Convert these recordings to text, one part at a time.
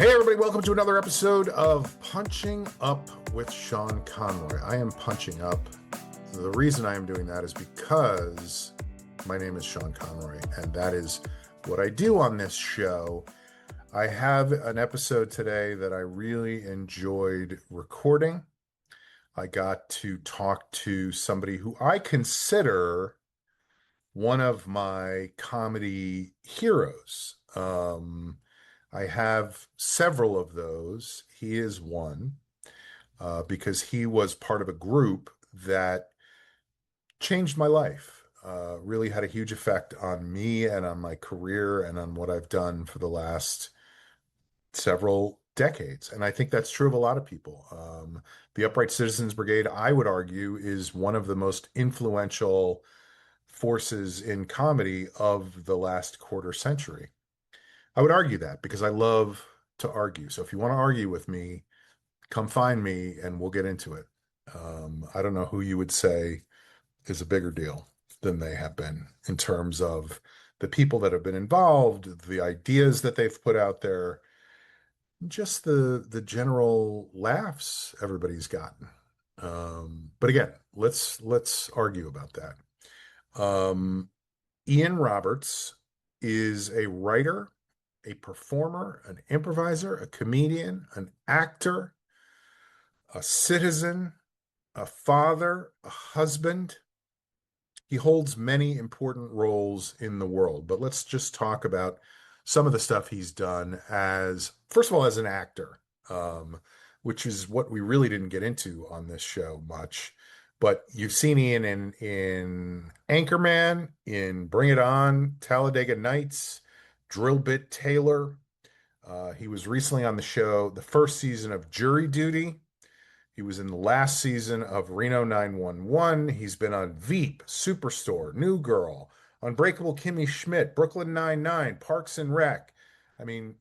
Hey everybody, welcome to another episode of Punching Up with Sean Conroy. I am punching up. The reason I am doing that is because my name is Sean Conroy, and that is what I do on this show. I have an episode today that I really enjoyed recording. I got to talk to somebody who I consider one of my comedy heroes. I have several of those. He is one because he was part of a group that changed my life, really had a huge effect on me and on my career and on what I've done for the last several decades. And I think that's true of a lot of people. The Upright Citizens Brigade, I would argue, is one of the most influential forces in comedy of the last quarter century. I would argue that because I love to argue. So if you want to argue with me, come find me and we'll get into it. I don't know who you would say is a bigger deal than they have been in terms of the people that have been involved, the ideas that they've put out there, just the general laughs everybody's gotten. But again, let's argue about that. Ian Roberts is a writer, a performer, an improviser, a comedian, an actor, a citizen, a father, a husband. He holds many important roles in the world, but let's just talk about some of the stuff he's done as, first of all, as an actor, which is what we really didn't get into on this show much. But you've seen Ian in Anchorman, in Bring It On, Talladega Nights, Drill Bit Taylor. He was recently on the show, the first season of Jury Duty. He was in the last season of Reno 911. He's been on Veep, Superstore, New Girl, Unbreakable Kimmy Schmidt, Brooklyn Nine-Nine, Parks and Rec. I mean,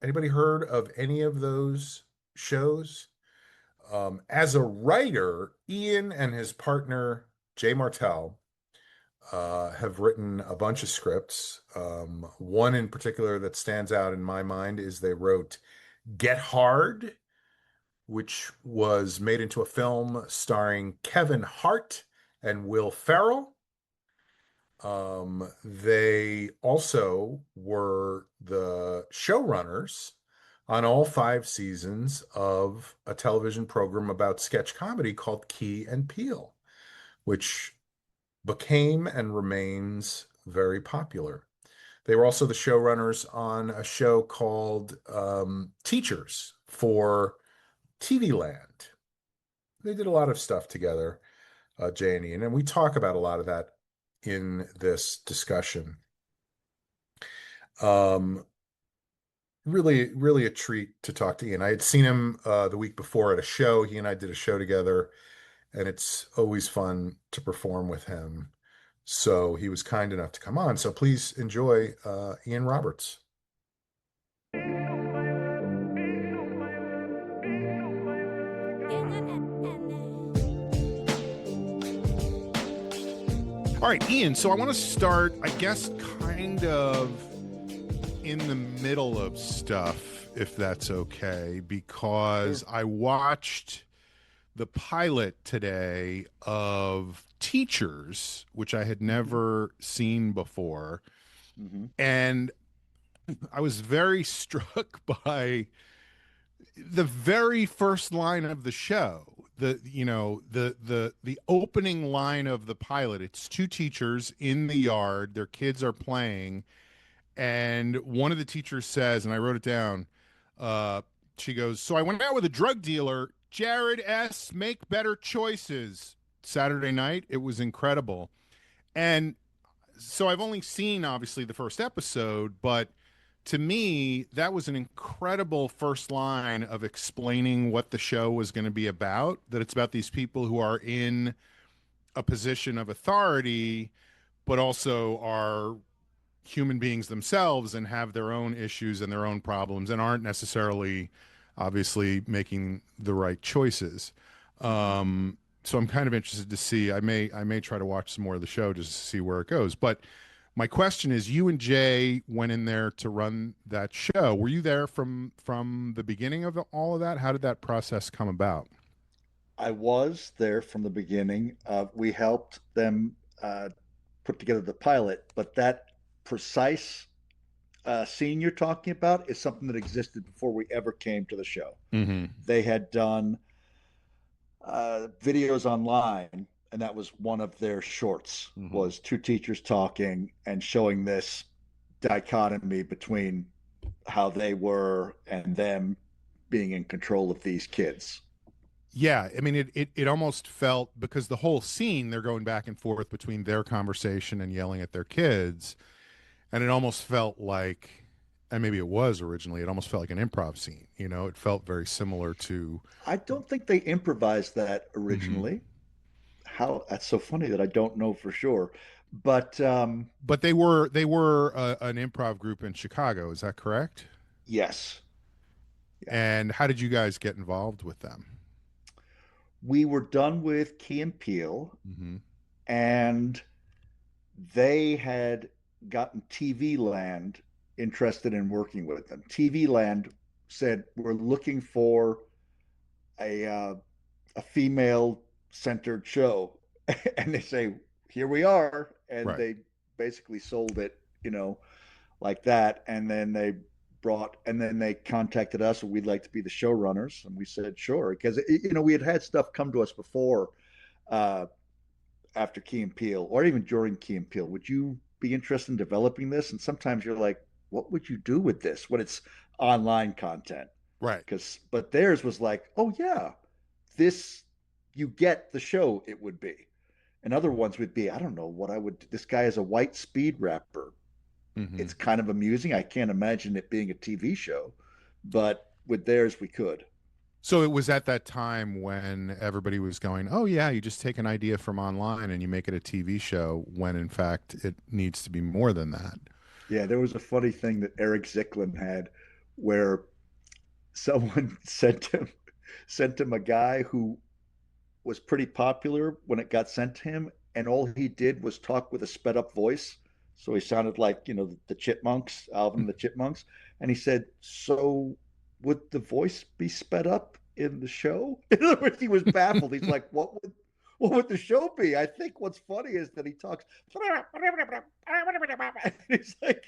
anybody heard of any of those shows? As a writer, Ian and his partner, Jay Martell, have written a bunch of scripts. One in particular that stands out in my mind is they wrote Get Hard, which was made into a film starring Kevin Hart and Will Ferrell. They also were the showrunners on all 5 seasons of a television program about sketch comedy called Key and Peele, which became and remains very popular. They were also the showrunners on a show called Teachers for TV Land. They did a lot of stuff together, Jay and Ian, and we talk about a lot of that in this discussion. Really, really a treat to talk to Ian. I had seen him the week before at a show. He and I did a show together, and it's always fun to perform with him. So he was kind enough to come on. So please enjoy Ian Roberts. All right, Ian, so I want to start, I guess, kind of in the middle of stuff, if that's okay, because I watched the pilot today of Teachers, which I had never seen before. And I was very struck by the very first line of the show. The opening line of the pilot. It's 2 teachers in the yard, their kids are playing, and one of the teachers says, and I wrote it down, she goes, "So I went out with a drug dealer, Jared S. Make better choices." Saturday night. It was incredible. And so I've only seen, obviously, the first episode, but to me, that was an incredible first line of explaining what the show was going to be about, that it's about these people who are in a position of authority, but also are human beings themselves and have their own issues and their own problems and aren't necessarily, obviously, making the right choices. So I'm kind of interested to see. I may try to watch some more of the show just to see where it goes. But My question is, you and Jay went in there to run that show. Were you there from the beginning of all of that? How did that process come about? I was there from the beginning. We helped them put together the pilot, but that precise scene you're talking about is something that existed before we ever came to the show. Hmm. They had done videos online, and that was one of their shorts. Hmm. Was two teachers talking and showing this dichotomy between how they were and them being in control of these kids. Yeah, I mean, it almost felt because the whole scene they're going back and forth between their conversation and yelling at their kids, and it almost felt like, and maybe it was originally, it almost felt like an improv scene. It felt very similar to. I don't think they improvised that Mhm. originally. How that's so funny that I don't know for sure. But But they were an improv group in Chicago. Is that correct? yes, yeah, And how did you guys get involved with them? we were done with Key and Peele, Hmm. and they had gotten TV Land interested in working with them. TV Land said we're looking for a uh, a female centered show, and they say here we are, and Right. they basically sold it, like that, and then they contacted us and we'd like to be the showrunners, and we said sure, because we had stuff come to us before, uh, after Key and Peele, or even during Key and Peele. Would you be interested in developing this? And sometimes you're like, what would you do with this when it's online content? Right. But theirs was like, oh yeah, this you get the show it would be. And other ones would be, I don't know what I would. This guy is a white speed rapper. Hmm. It's kind of amusing. I can't imagine it being a TV show, but with theirs we could. So it was at that time when everybody was going, "Oh yeah, you just take an idea from online and you make it a TV show," when in fact it needs to be more than that. Yeah, there was a funny thing that Eric Zicklin had, where someone sent him a guy who was pretty popular when it got sent to him, and all he did was talk with a sped up voice. So he sounded like, the Chipmunks, Alvin and the Chipmunks. And he said, "So would the voice be sped up in the show?" In other words, he was baffled. He's like, what would the show be? I think what's funny is that he talks. And he's like,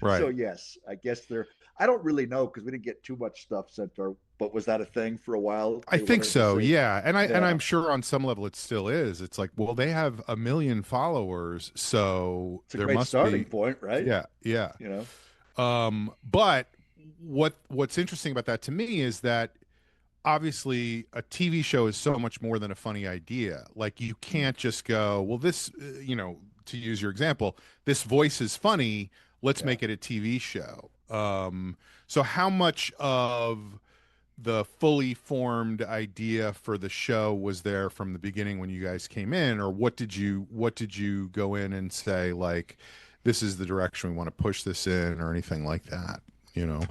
so Right. yes, I guess I don't really know because we didn't get too much stuff sent our, but was that a thing for a while? I They think wanted to so. say, Yeah. And yeah, I'm sure on some level it still is. It's like, well, they have 1 million followers, so it's a there great must starting be. point, right? Yeah, yeah. You know, But what's interesting about that to me is that obviously a TV show is so much more than a funny idea. Like you mm, can't just go, well, this, to use your example, this voice is funny. Let's yeah. make it a TV show. So how much of the fully formed idea for the show was there from the beginning when you guys came in, or what did you go in and say like, this is the direction we want to push this in, or anything like that? You know?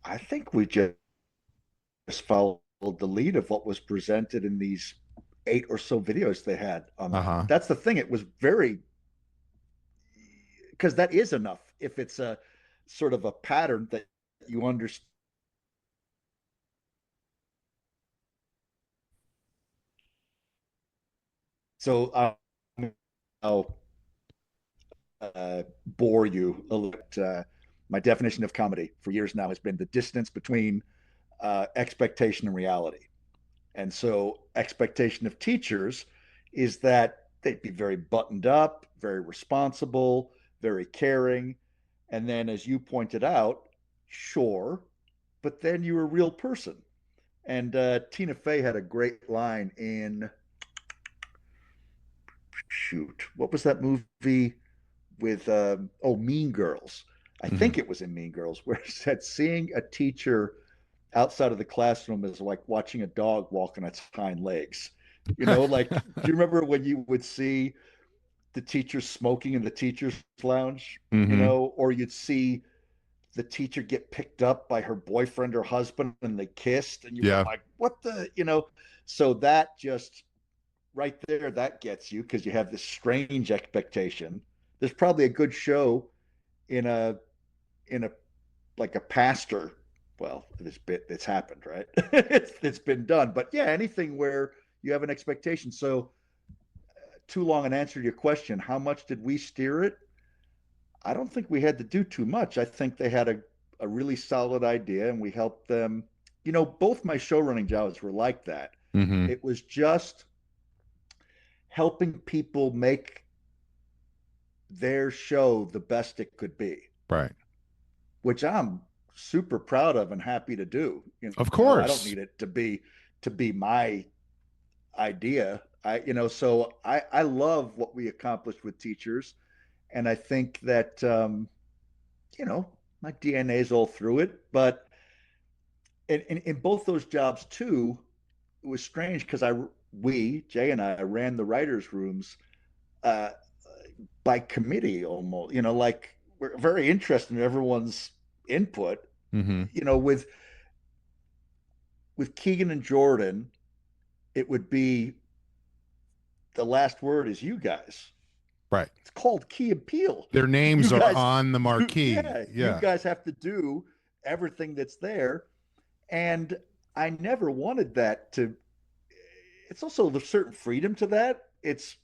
I think we just followed the lead of what was presented in these eight or so videos they had Uh online. huh. That's the thing. It was very, because that is enough if it's a sort of a pattern that you understand. So I'll bore you a little bit. My definition of comedy for years now has been the distance between expectation and reality. And so, expectation of teachers is that they'd be very buttoned up, very responsible, very caring. And then, as you pointed out, sure, but then you're a real person. And Tina Fey had a great line in, shoot, what was that movie with, Mean Girls? I Hmm. think it was in Mean Girls, where he said, seeing a teacher outside of the classroom is like watching a dog walk on its hind legs. Like, do you remember when you would see the teacher smoking in the teacher's lounge, Hmm. or you'd see the teacher get picked up by her boyfriend or husband and they kissed and you were Yeah. like, what so that just right there, that gets you because you have this strange expectation there's probably a good show in a like a pastor. Well, it's happened, right? It's been done. But yeah, anything where you have an expectation. So too long an answer to your question. How much did we steer it? I don't think we had to do too much. I think they had a really solid idea and we helped them. Both my show running jobs were like that. Mm-hmm. It was just helping people make their show the best it could be. Right. Which I'm super proud of and happy to do. Of course. I don't need it to be my idea. So I love what we accomplished with teachers. And I think that, my DNA is all through it. But in both those jobs too, it was strange because Jay and I ran the writers' rooms by committee almost, like we're very interested in everyone's input. Mm-hmm. With Keegan and Jordan, it would be the last word is you guys. Right. It's called Key and Peele. Their names are on the marquee. Yeah. You guys have to do everything that's there. And I never wanted that to. It's also a certain freedom to that. It's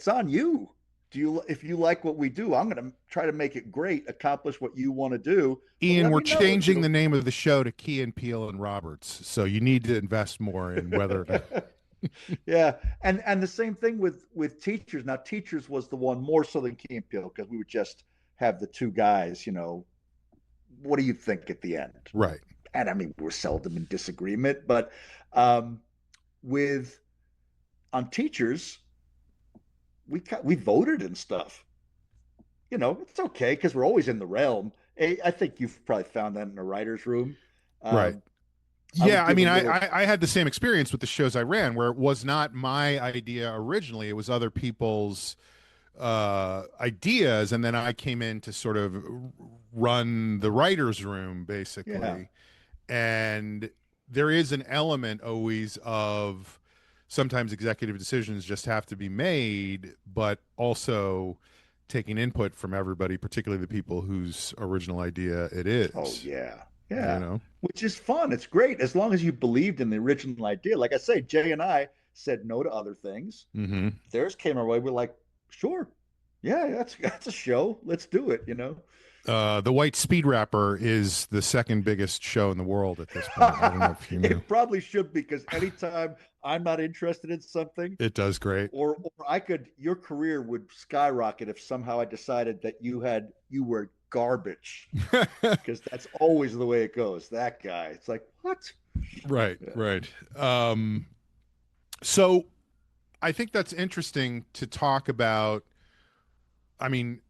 on you. If you like what we do, I'm going to try to make it great, accomplish what you want to do. Ian, we're changing the name of the show to Key and Peele and Roberts, so you need to invest more in whether. Yeah, and the same thing with teachers. Now, teachers was the one more so than Key and Peele because we would just have the two guys. What do you think at the end? Right. And I mean, we're seldom in disagreement, but on teachers, we voted and stuff. It's okay because we're always in the realm. I think you've probably found that in a writer's room. Right. Yeah, I mean, I had the same experience with the shows I ran where it was not my idea originally. It was other people's ideas. And then I came in to sort of run the writer's room, basically. Yeah. And there is an element always of sometimes executive decisions just have to be made, but also taking input from everybody, particularly the people whose original idea it is. Oh, yeah. Yeah. Which is fun. It's great as long as you believed in the original idea. Like I say, Jay and I said no to other things. Mm-hmm. Theirs came our way. We're like, sure. Yeah, that's a show. Let's do it, The White Speed Rapper is the second biggest show in the world at this point. I don't know if you knew. It probably should be because anytime I'm not interested in something, it does great. Or your career would skyrocket if somehow I decided that you were garbage because that's always the way it goes. That guy, it's like, what? Right. So I think that's interesting to talk about. I mean,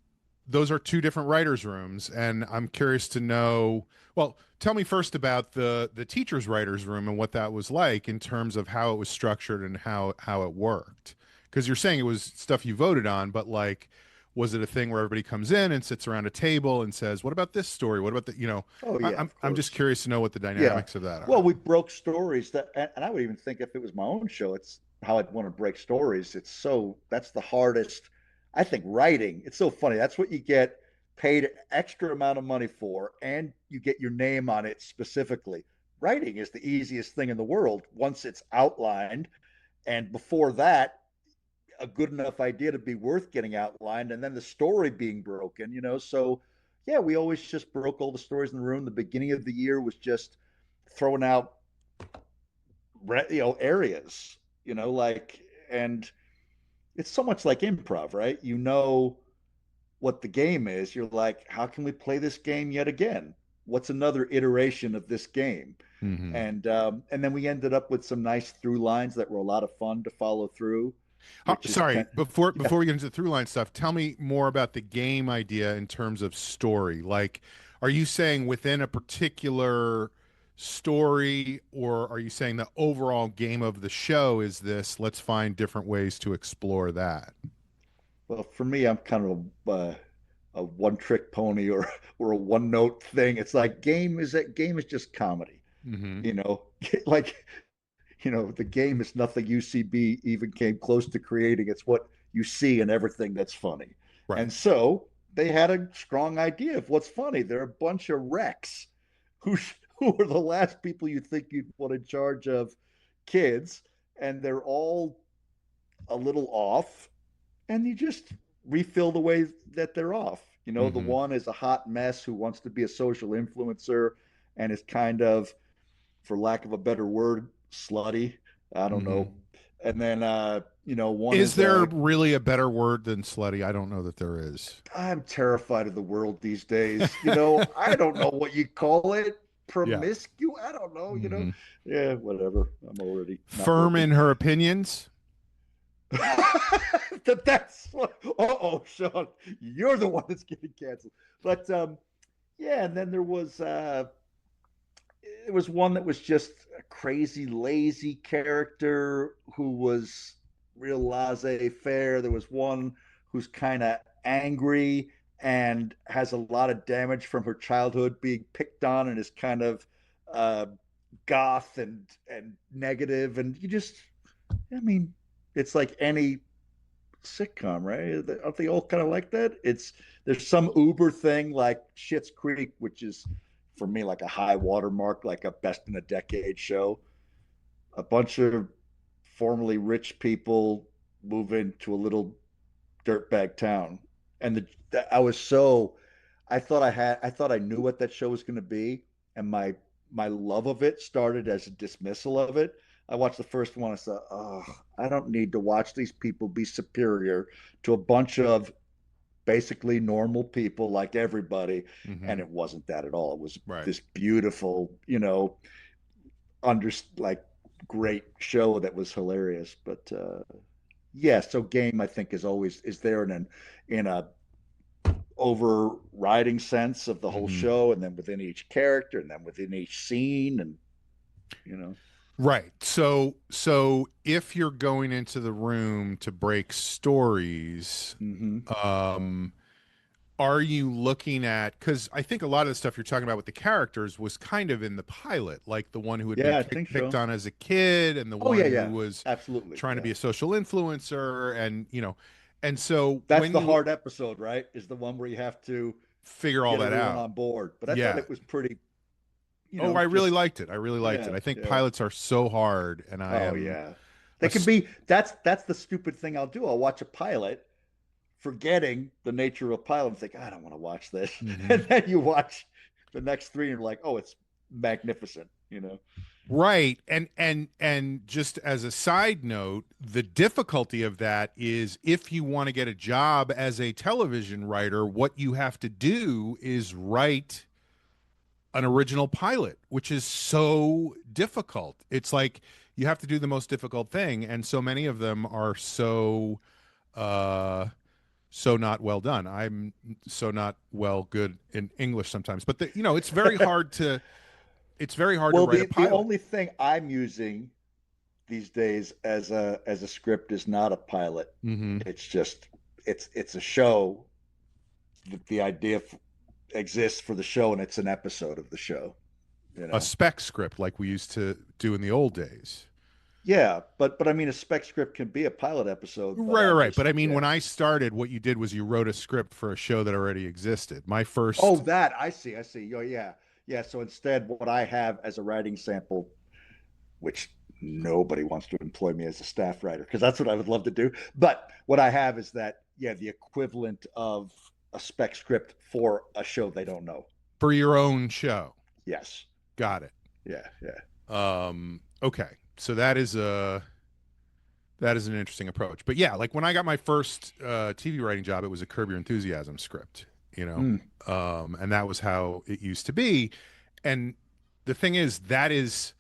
those are two different writers' rooms, and I'm curious to know. Well, tell me first about the teachers' writers' room and what that was like in terms of how it was structured and how it worked. Because you're saying it was stuff you voted on, but like, was it a thing where everybody comes in and sits around a table and says, "What about this story? What about the?" Oh, yeah, I'm just curious to know what the dynamics of that are. Well, we broke stories and I would even think if it was my own show, it's how I'd want to break stories. That's the hardest. I think writing, it's so funny. That's what you get paid an extra amount of money for, and you get your name on it specifically. Writing is the easiest thing in the world once it's outlined. And before that, a good enough idea to be worth getting outlined, and then the story being broken, So, yeah, we always just broke all the stories in the room. The beginning of the year was just throwing out, areas, and it's so much like improv, right? What the game is. You're like, how can we play this game yet again? What's another iteration of this game? Mm-hmm. And then we ended up with some nice through lines that were a lot of fun to follow through. Before we get into the through line stuff, tell me more about the game idea in terms of story. Like, are you saying within a particular story, or are you saying the overall game of the show is this? Let's find different ways to explore that. Well, for me, I'm kind of a one-trick pony or a one-note thing. It's like game is just comedy. Mm-hmm. The game is nothing UCB even came close to creating. It's what you see in everything that's funny. Right. And so they had a strong idea of what's funny. They're a bunch of wrecks who who are the last people you think you'd want in charge of kids, and they're all a little off, and you just refill the way that they're off. You know, the Mm-hmm. one is a hot mess who wants to be a social influencer and is kind of, for lack of a better word, slutty. I don't Mm-hmm. know. And then one Is is there really a better word than slutty? I don't know that there is. I'm terrified of the world these days. I don't know what you call it. Yeah. Promiscuous? I don't know, Mm-hmm. Yeah, whatever. I'm already not Firm working. in her opinions. That's oh, Sean, you're the one that's getting canceled. But yeah, and then there was one that was just a crazy, lazy character who was real laissez-faire. There was one who's kind of angry and has a lot of damage from her childhood being picked on and is kind of uh, goth and negative. And I mean, it's like any sitcom, right? Aren't they all kind of like that? There's some Uber thing like Schitt's Creek, which is for me like a high watermark, like a best in a decade show. A bunch of formerly rich people move into a little dirtbag town, and I was so I thought I knew what that show was going to be, and my love of it started as a dismissal of it. I watched the first one. I said, "Oh, I don't need to watch these people be superior to a bunch of basically normal people like everybody." Mm-hmm. And it wasn't that at all. It was Right. this beautiful, under like great show that was hilarious. But yeah, so game I think is there in a overriding sense of the whole Mm-hmm. show, and then within each character, and then within each scene, and you know. Right. So if you're going into the room to break stories, Mm-hmm. um, are you looking at, because I think a lot of the stuff you're talking about with the characters was kind of in the pilot, like the one who had been Yeah, I think picked so. on as a kid and the Oh one yeah, who yeah, was absolutely. trying to Yeah, be a social influencer, and so that's when the you hard episode, right? Is the one where you have to figure all get that everyone out. on board. But I thought Yeah. it was pretty, Oh, I really just liked it. I really liked it. yeah, I think yeah. pilots are so hard, and I Oh am yeah. a They can be that's the stupid thing I'll do. I'll watch a pilot, forgetting the nature of a pilot, and think, I don't want to watch this. Mhm. And then you watch the next three and you're like, oh, it's magnificent. Right. And just as a side note, the difficulty of that is if you want to get a job as a television writer, what you have to do is write an original pilot, which is so difficult. It's like you have to do the most difficult thing, and so many of them are uh so not well done. I'm so not well good in English sometimes. But it's very hard to Well, write a the pilot. only thing I'm using these days as a script is not a pilot. Hmm. It's just it's a show. The idea exists for the show, and it's an episode of the show. You A know. spec script like we used to do in the old days. Yeah, but I mean, a spec script can be a pilot episode. But Right, right, I right. But just I mean, yeah. when I started, what you did was you wrote a script for a show that already existed. My Oh, first, that I see. I see. Oh, yeah, yeah. So instead, what I have as a writing sample, which nobody wants to employ me as a staff writer because that's what I would love to do. But what I have is that, yeah, the equivalent of a spec script for a show they don't know. for your own show. Yes. Got it. Yeah. Yeah. Okay. So that is an interesting approach. But yeah, like when I got my first TV writing job, it was a Curb Your Enthusiasm script, Mm. and that was how it used to be. And the thing is, that is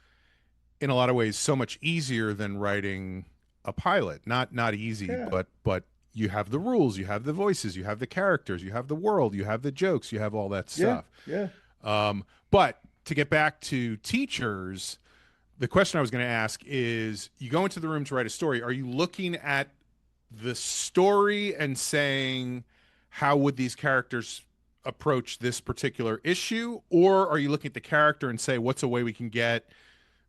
in a lot of ways so much easier than writing a pilot. Not easy, Yeah. but you have the rules, you have the voices, you have the characters, you have the world, you have the jokes, you have all that Yeah. stuff. Yeah. But to get back to teachers, the question I was going to ask is you go into the room to write a story. Are you looking at the story and saying, how would these characters approach this particular issue? Or are you looking at the character and say, what's a way we can get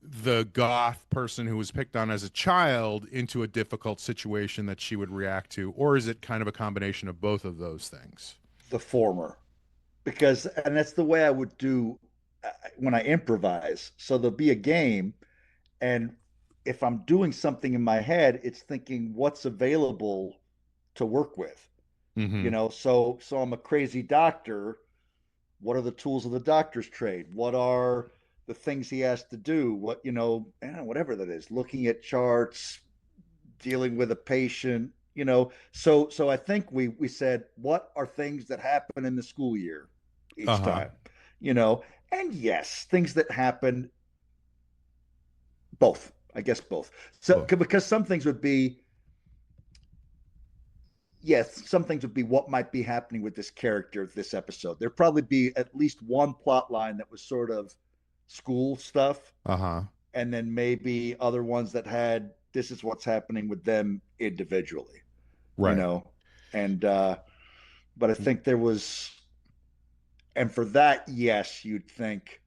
the goth person who was picked on as a child into a difficult situation that she would react to, or is it kind of a combination of both of those things? The former, because and that's the way I would do when I improvise. So there'll be a game, and if I'm doing something in my head, it's thinking what's available to work with. Mm-hmm. So I'm a crazy doctor. What are the tools of the doctor's trade? What are the things he has to do? What, whatever that is, looking at charts, dealing with a patient, so I think we said what are things that happen in the school year each Uh-huh. time, you know, and yes, things that happen both, I guess both. So Both. because some things would be, yes, some things would be what might be happening with this character this episode. There'd probably be at least one plot line that was sort of school stuff, Uh-huh. and then maybe other ones that had this is what's happening with them individually, you Right. know. And but I think there was, and for that, yes, you'd think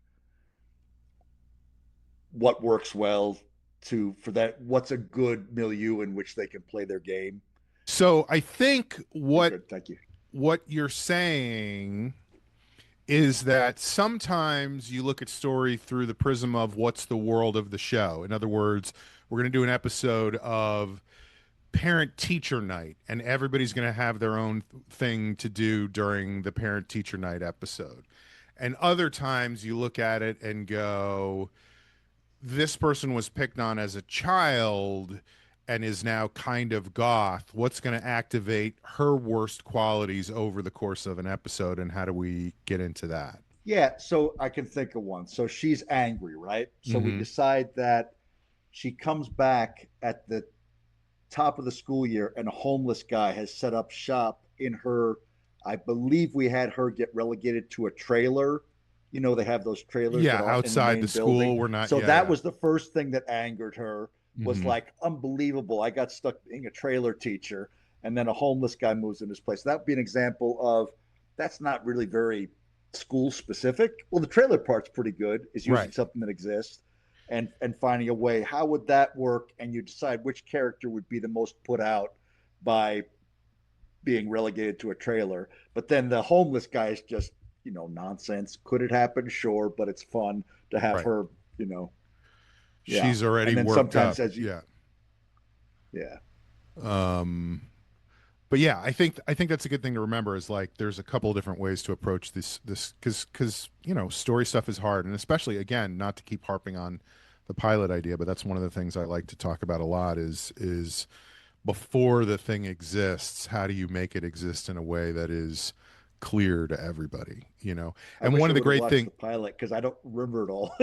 what works well for that, what's a good milieu in which they can play their game. So I think Good, thank you. what you're saying is that sometimes you look at story through the prism of what's the world of the show. In other words, we're going to do an episode of parent teacher night, and everybody's going to have their own thing to do during the parent teacher night episode. And other times you look at it and go, this person was picked on as a child and is now kind of goth. What's going to activate her worst qualities over the course of an episode, and how do we get into that? Yeah, so I can think of one. So she's angry, right? So we decide that she comes back at the top of the school year, and a homeless guy has set up shop in her. I believe we had her get relegated to a trailer. They have those trailers Yeah, that aren't in the outside main the school. building. We're not. So Yeah, that yeah. was the first thing that angered her, was like, unbelievable. I got stuck being a trailer teacher, and then a homeless guy moves in his place. That would be an example of that's not really very school specific. Well, the trailer part's pretty good, is using Right. something that exists and finding a way. How would that work? And you decide which character would be the most put out by being relegated to a trailer. But then the homeless guy is just, nonsense. Could it happen? Sure, but it's fun to have Right. her, yeah. She's already And then worked sometimes up. as you, Yeah. yeah, But yeah, I think that's a good thing to remember, is like there's a couple of different ways to approach this because story stuff is hard, and especially, again, not to keep harping on the pilot idea, but that's one of the things I like to talk about a lot is before the thing exists, how do you make it exist in a way that is clear to everybody, I and wish one I of the would have great watched things. the pilot because I don't remember it all.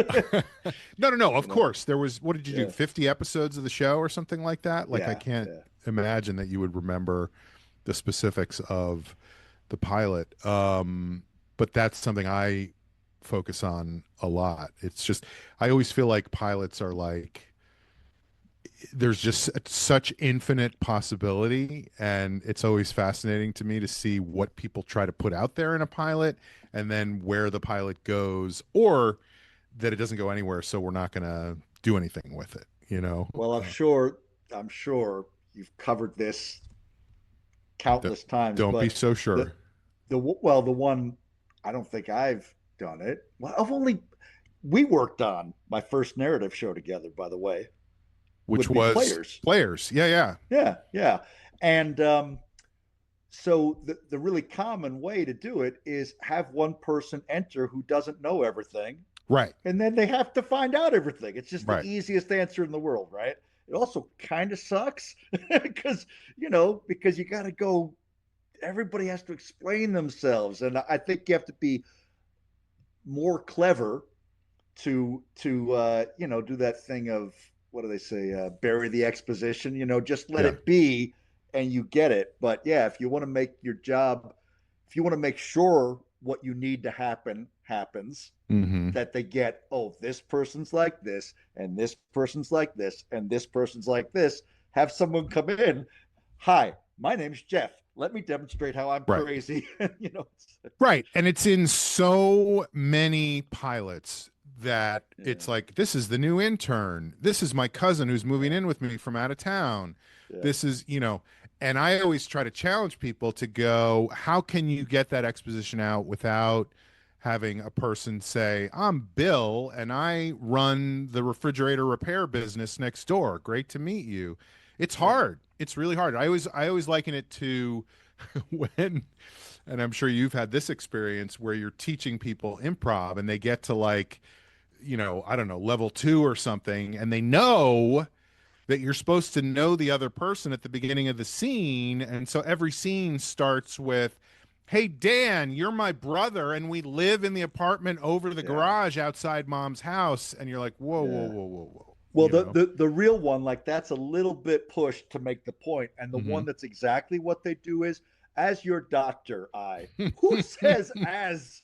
No, of You know? course there was, what did you do, Yeah, 50 episodes of the show or something like that? Like, I yeah, can't yeah. imagine that you would remember the specifics of the pilot. But that's something I focus on a lot. It's just, I always feel like pilots are like, there's just such infinite possibility, and it's always fascinating to me to see what people try to put out there in a pilot, and then where the pilot goes, or that it doesn't go anywhere, so we're not going to do anything with it. Well, I'm sure you've covered this D- countless times, don't be but so the sure. the one I don't think I've done it. Well, we worked on my first narrative show together, by the way, Which would be was players. Players. Yeah, yeah. Yeah, yeah. And so the really common way to do it is have one person enter who doesn't know everything, Right, and then they have to find out everything. It's just the right. easiest answer in the world, right? It also kind of sucks because because you got to go. Everybody has to explain themselves, and I think you have to be more clever to do that thing of, what do they say, bury the exposition, just let Yeah. it be and you get it. But yeah, if you want to make your job, if you want to make sure what you need to happen happens, Mm-hmm. that they get, oh, this person's like this and this person's like this and this person's like this, have someone come in. Hi, my name's Jeff, let me demonstrate how I'm Right. crazy. Right. And it's in so many pilots that Yeah. it's like, this is the new intern. This is my cousin who's moving in with me from out of town. Yeah. This is, and I always try to challenge people to go, how can you get that exposition out without having a person say, I'm Bill and I run the refrigerator repair business next door. Great to meet you. It's hard. It's really hard. I always liken it to when, and I'm sure you've had this experience where you're teaching people improv and they get to like, I don't know, level 2 or something, and they know that you're supposed to know the other person at the beginning of the scene. And so every scene starts with, hey, Dan, you're my brother, and we live in the apartment over the garage outside mom's house. And you're like, whoa, whoa, whoa, whoa, whoa. Well, the real one, like that's a little bit pushed to make the point. And the one that's exactly what they do is, as your doctor, who says as,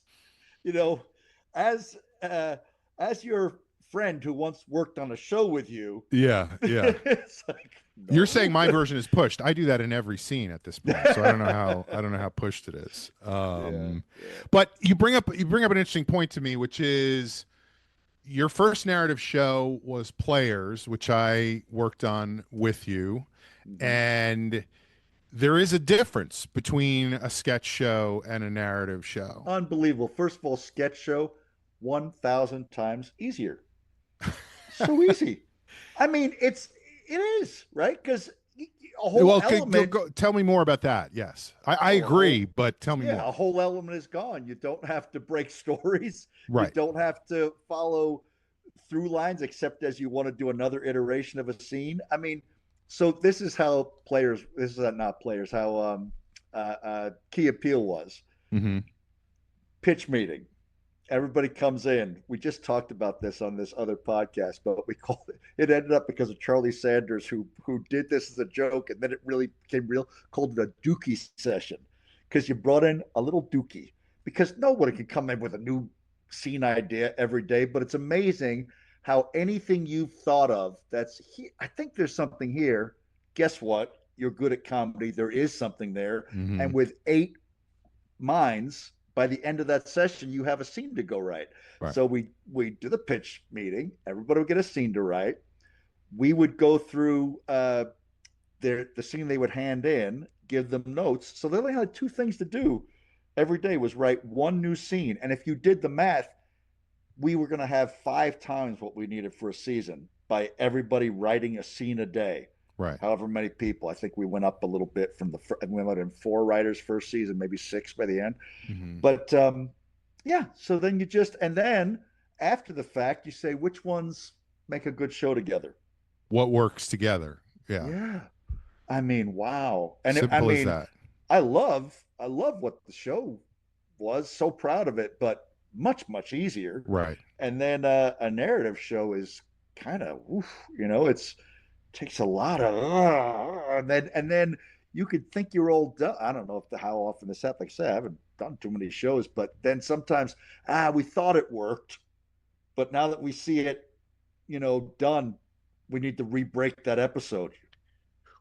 as your friend who once worked on a show with you. Yeah. It's like, no. You're saying my version is pushed. I do that in every scene at this point, so I don't know how pushed it is. But you bring up an interesting point to me, which is your first narrative show was Players, which I worked on with you, and there is a difference between a sketch show and a narrative show. Unbelievable. First of all, sketch show 1,000 times easier. So easy. I mean, it is, right? Because a whole element. Tell me more about that. Yes, I agree, but tell me more. A whole element is gone. You don't have to break stories. Right. You don't have to follow through lines, except as you want to do another iteration of a scene. I mean, so this is how Players. This is not Players. How Key Peele was. Mm-hmm. Pitch meeting. Everybody comes in. We just talked about this on this other podcast, but we called it. It ended up because of Charlie Sanders, who did this as a joke, and then it really became real. Called it a dookie session, because you brought in a little dookie, because nobody can come in with a new scene idea every day. But it's amazing how anything you've thought of I think there's something here. Guess what? You're good at comedy. There is something there, and with 8 minds. By the end of that session, you have a scene to go right. So we do the pitch meeting. Everybody would get a scene to write. We would go through the scene they would hand in, give them notes. So they only had 2 things to do every day, was write 1 new scene. And if you did the math, we were going to have 5 times what we needed for a season by everybody writing a scene a day. Right. However many people. I think we went up a little bit from we went in 4 writers first season, maybe 6 by the end. But so then and then after the fact, you say which ones make a good show together. What works together? Yeah. Yeah. I mean, wow. And Simple as that. I love what the show was. So proud of it, but much, much easier. Right. And then a narrative show is kind of, it's takes a lot of and then you could think you're all done. I don't know how often this happens. Like I said, I haven't done too many shows, but then sometimes we thought it worked, but now that we see it done, we need to re-break that episode.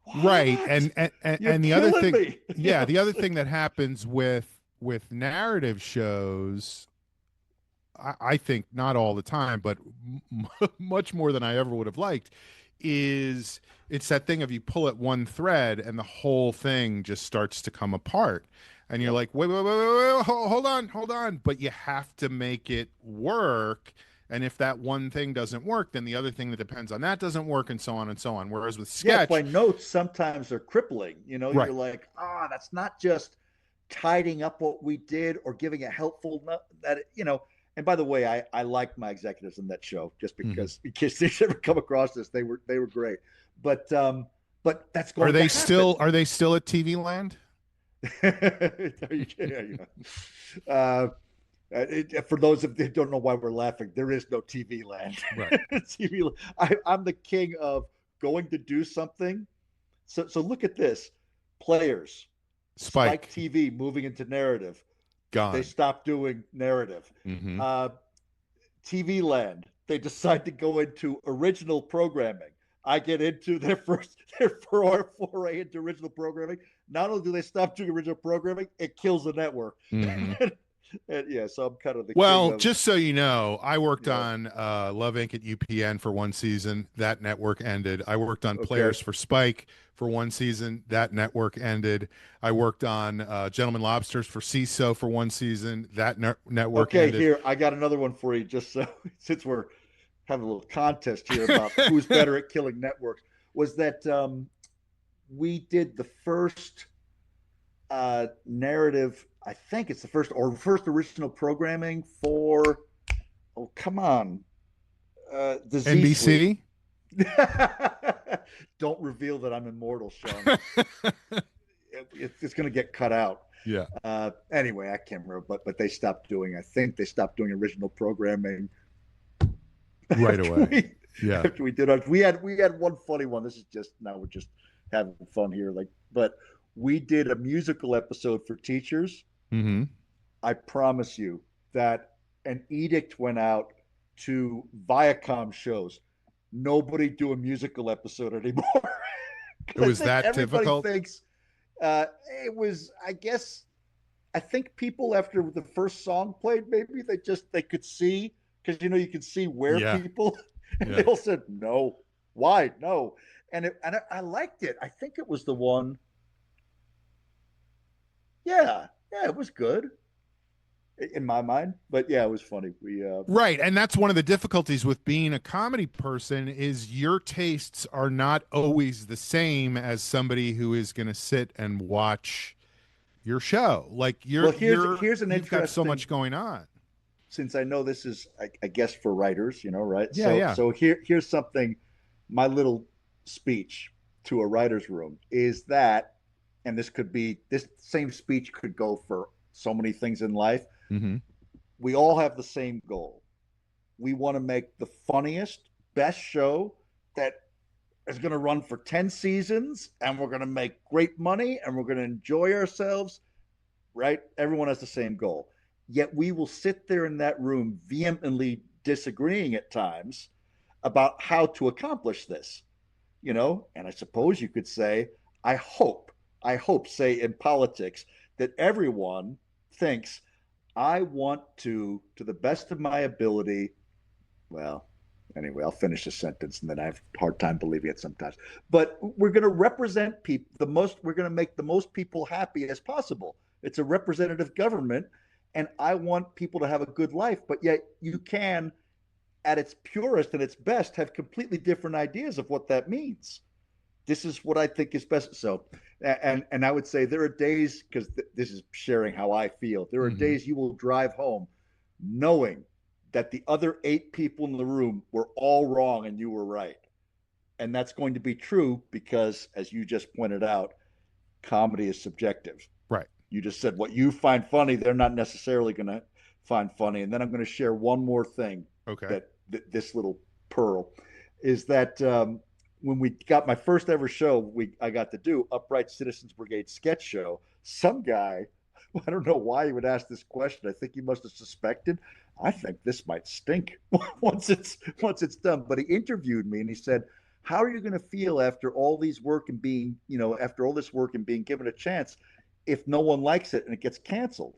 What? Right. And the other thing the other thing that happens with narrative shows, I think not all the time, but much more than I ever would have liked, is it's that thing of you pull at one thread and the whole thing just starts to come apart, and you're like, wait, hold on, but you have to make it work. And if that one thing doesn't work, then the other thing that depends on that doesn't work, and so on and so on. Whereas with sketch, my notes sometimes are crippling. Right. You're like, that's not just tidying up what we did or giving a helpful And by the way, I like my executives in that show, just because in case they ever come across this, they were great. But that's going. Are they still at TV Land? For those of you who don't know why we're laughing, there is no TV Land. Right. I'm the king of going to do something. So look at this. Players. Spike TV moving into narrative. Gone. They stopped doing narrative. TV Land, they decide to go into original programming. I get into their foray into original programming. Not only do they stop doing original programming, it kills the network. And yeah, so I'm kind of the king Well, of, just so you know, I worked yeah. on Love Inc. at UPN for one season. That network ended. I worked on Okay. Players for Spike for one season. That network ended. I worked on Gentlemen Lobsters for CISO for one season. That network Okay, ended. here, I got another one for you, just so since we're having a little contest here about who's better at killing networks. Was that we did the first narrative, I think it's the first original programming for, oh, come on, the Z Suite. NBC? Don't reveal that I'm immortal, Sean. It's going to get cut out. Yeah. Anyway, I can't remember, but they stopped doing. I think they stopped doing original programming Right away. Yeah. After we did our, we had one funny one. This is just now we're just having fun here. But we did a musical episode for teachers. Mm-hmm. I promise you that an edict went out to Viacom shows. Nobody do a musical episode anymore. It was that everybody difficult? thinks it was, I guess, I think people after the first song played, maybe they could see, because you can see where people, and they all said no. Why no? And I liked it. I think it was the one. Yeah, it was good in my mind, but yeah, it was funny. Right, and that's one of the difficulties with being a comedy person is your tastes are not always the same as somebody who is going to sit and watch your show. Like here's an you've got so much going on. Since I know this is, I guess, for writers, right? Yeah. So here's something. My little speech to a writer's room is that, and this same speech could go for so many things in life. Mm-hmm. We all have the same goal. We want to make the funniest, best show that is going to run for 10 seasons, and we're going to make great money, and we're going to enjoy ourselves, right? Everyone has the same goal. Yet we will sit there in that room vehemently disagreeing at times about how to accomplish this, and I suppose you could say, I hope, say in politics, that everyone thinks I want to the best of my ability. Well, anyway, I'll finish the sentence and then I have a hard time believing it sometimes. But we're going to represent people we're going to make the most people happy as possible. It's a representative government, and I want people to have a good life, but yet you can, at its purest and its best, have completely different ideas of what that means. This is what I think is best. So, and I would say there are days, because this is sharing how I feel, there are days you will drive home knowing that the other 8 people in the room were all wrong and you were right. And that's going to be true because, as you just pointed out, comedy is subjective. Right. You just said what you find funny, they're not necessarily going to find funny. And then I'm going to share one more thing. Okay. This little pearl is that when we got my first ever show, I got to do Upright Citizens Brigade sketch show. Some guy, I don't know why he would ask this question. I think he must have suspected. I think this might stink once it's done. But he interviewed me and he said, "How are you going to feel after all this work and being given a chance if no one likes it and it gets canceled?"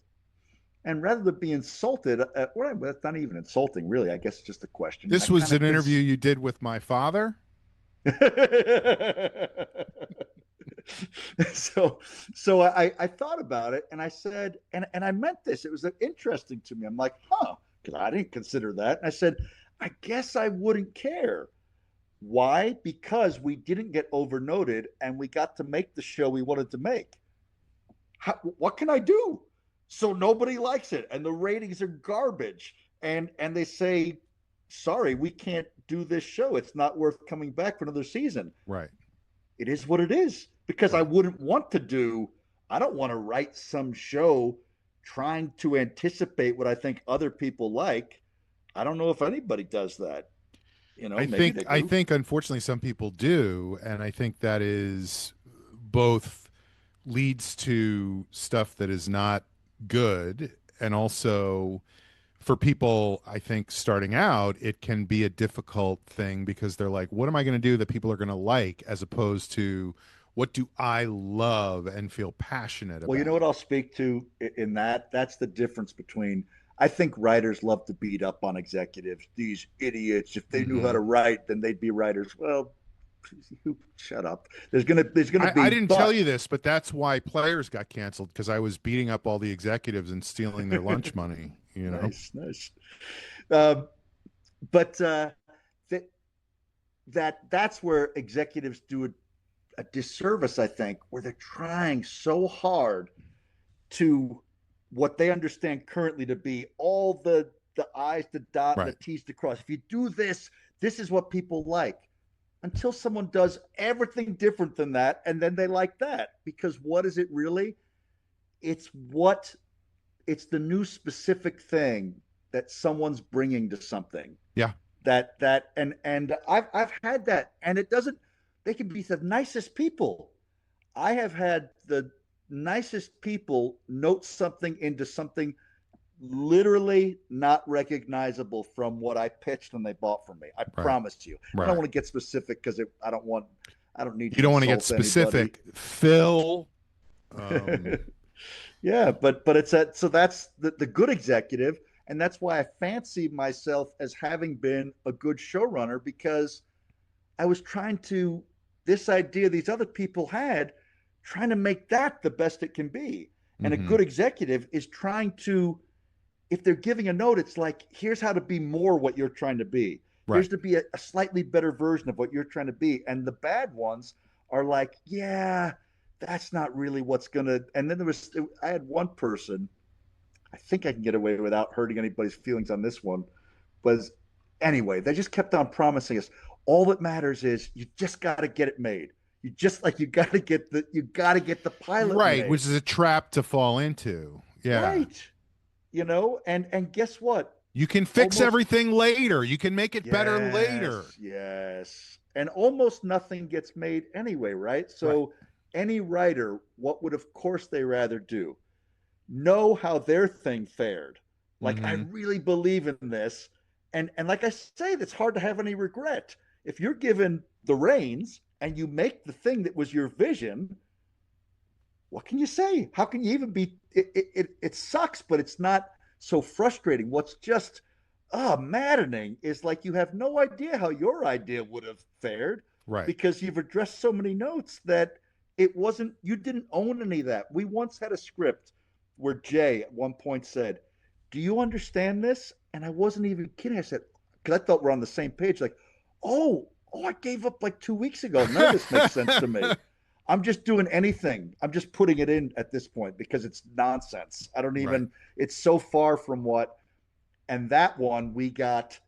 And rather than be insulted, well, that's not even insulting, really. I guess it's just a question. This was an interview you did with my father? So I thought about it and I said, and I meant this. It was interesting to me. I'm like, because I didn't consider that. And I said, I guess I wouldn't care. Why? Because we didn't get overnoted and we got to make the show we wanted to make. What can I do? So nobody likes it and the ratings are garbage. And they say, sorry, we can't do this show. It's not worth coming back for another season. Right. It is what it is, because right. I don't want to write some show trying to anticipate what I think other people like. I don't know if anybody does that. I think unfortunately some people do. And I think that is both leads to stuff that is not good, and also for people, I think, starting out, it can be a difficult thing because they're like, what am I going to do that people are going to like, as opposed to What do I love and feel passionate about? Well, you know what I'll speak to in that? That's the difference between, I think writers love to beat up on executives. These idiots, if they knew how to write, then they'd be writers. Well, shut up. There's gonna I be, didn't tell but you this, but that's why Players got canceled, because I was beating up all the executives and stealing their lunch money. You know, nice. Um, but that's where executives do a disservice, I think, where they're trying so hard to what they understand currently to be all the I's to dot and the right? T's to cross. If you do this, this is what people like. Until someone does everything different than that, and then they like that. Because what is it really? It's the new specific thing that someone's bringing to something. Yeah. And I've had that, and it doesn't. They can be the nicest people. I have had the nicest people note something into something literally not recognizable from what I pitched and they bought from me. I promise you. Right. I don't want to get specific because I don't need. You don't want to get specific, anybody. Phil. Yeah, but so that's the good executive, and that's why I fancy myself as having been a good showrunner, because I was trying to, this idea these other people had, trying to make that the best it can be. And a good executive is trying to, if they're giving a note, it's like, here's how to be more what you're trying to be. Right. Here's to be a slightly better version of what you're trying to be. And the bad ones are like, yeah, that's not really what's going to. And then I had one person, I think I can get away without hurting anybody's feelings on this one, was anyway, they just kept on promising us, all that matters is you just got to get it made. You got to get the pilot right, made. which is a trap to fall into. Yeah. Right. And guess what? You can fix everything later. You can make it better later. Yes. And almost nothing gets made anyway, right? So any writer, what would of course they rather do? Know how their thing fared. Like, I really believe in this. And like I say, it's hard to have any regret. If you're given the reins and you make the thing that was your vision, what can you say? How can you even be, it sucks, but it's not so frustrating. What's just maddening is like you have no idea how your idea would have fared, right? Because you've addressed so many notes that you didn't own any of that. We once had a script where Jay at one point said, "Do you understand this?" And I wasn't even kidding. I said, because I thought we're on the same page, like, oh, I gave up like 2 weeks ago. None of this makes sense to me. I'm just doing anything. I'm just putting it in at this point because it's nonsense. I don't even, it's so far from what, and that one we got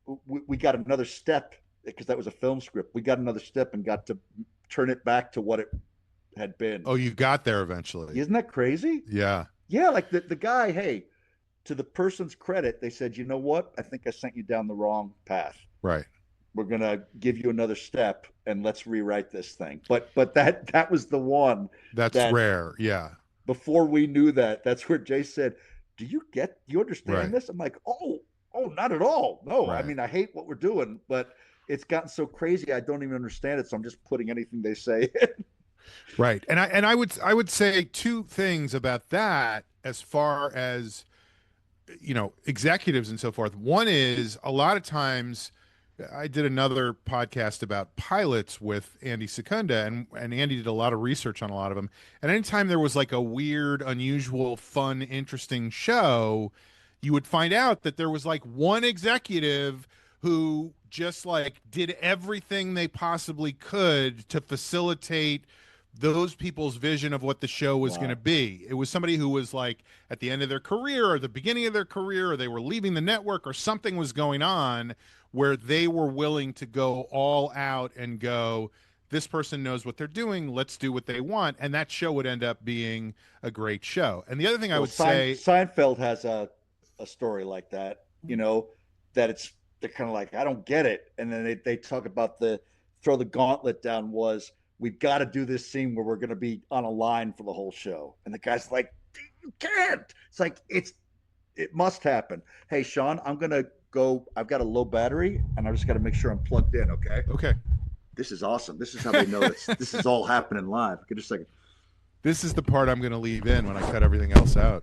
another step because that was a film script. We got another step and got to turn it back to what it had been. Oh, you got there eventually. Isn't that crazy? Yeah. Yeah. Like the guy, hey, to the person's credit, they said, you know what? I think I sent you down the wrong path. Right. We're going to give you another step and let's rewrite this thing. But that was the one. That's rare. Yeah. Before we knew that, that's where Jay said, do you understand this? I'm like, oh, not at all. No, I mean, I hate what we're doing, but it's gotten so crazy. I don't even understand it. So I'm just putting anything they say in. Right. And I would say two things about that as far as, executives and so forth. One is a lot of times I did another podcast about pilots with Andy Secunda, and Andy did a lot of research on a lot of them. And anytime there was like a weird, unusual, fun, interesting show, you would find out that there was like one executive who just like did everything they possibly could to facilitate those people's vision of what the show was going to be. It was somebody who was like at the end of their career or the beginning of their career, or they were leaving the network, or something was going on where they were willing to go all out and go, this person knows what they're doing, let's do what they want. And that show would end up being a great show. And the other thing I would say, Seinfeld has a story like that, that they're kind of like, I don't get it. And then they talk about throw the gauntlet down was, we've got to do this scene where we're going to be on a line for the whole show. And the guy's like, you can't. It's like, it must happen. Hey, Sean, I'm going to go. I've got a low battery and I just got to make sure I'm plugged in. Okay. Okay. this is awesome. This is how they know this is all happening live. Just a second. This is the part I'm going to leave in when I cut everything else out.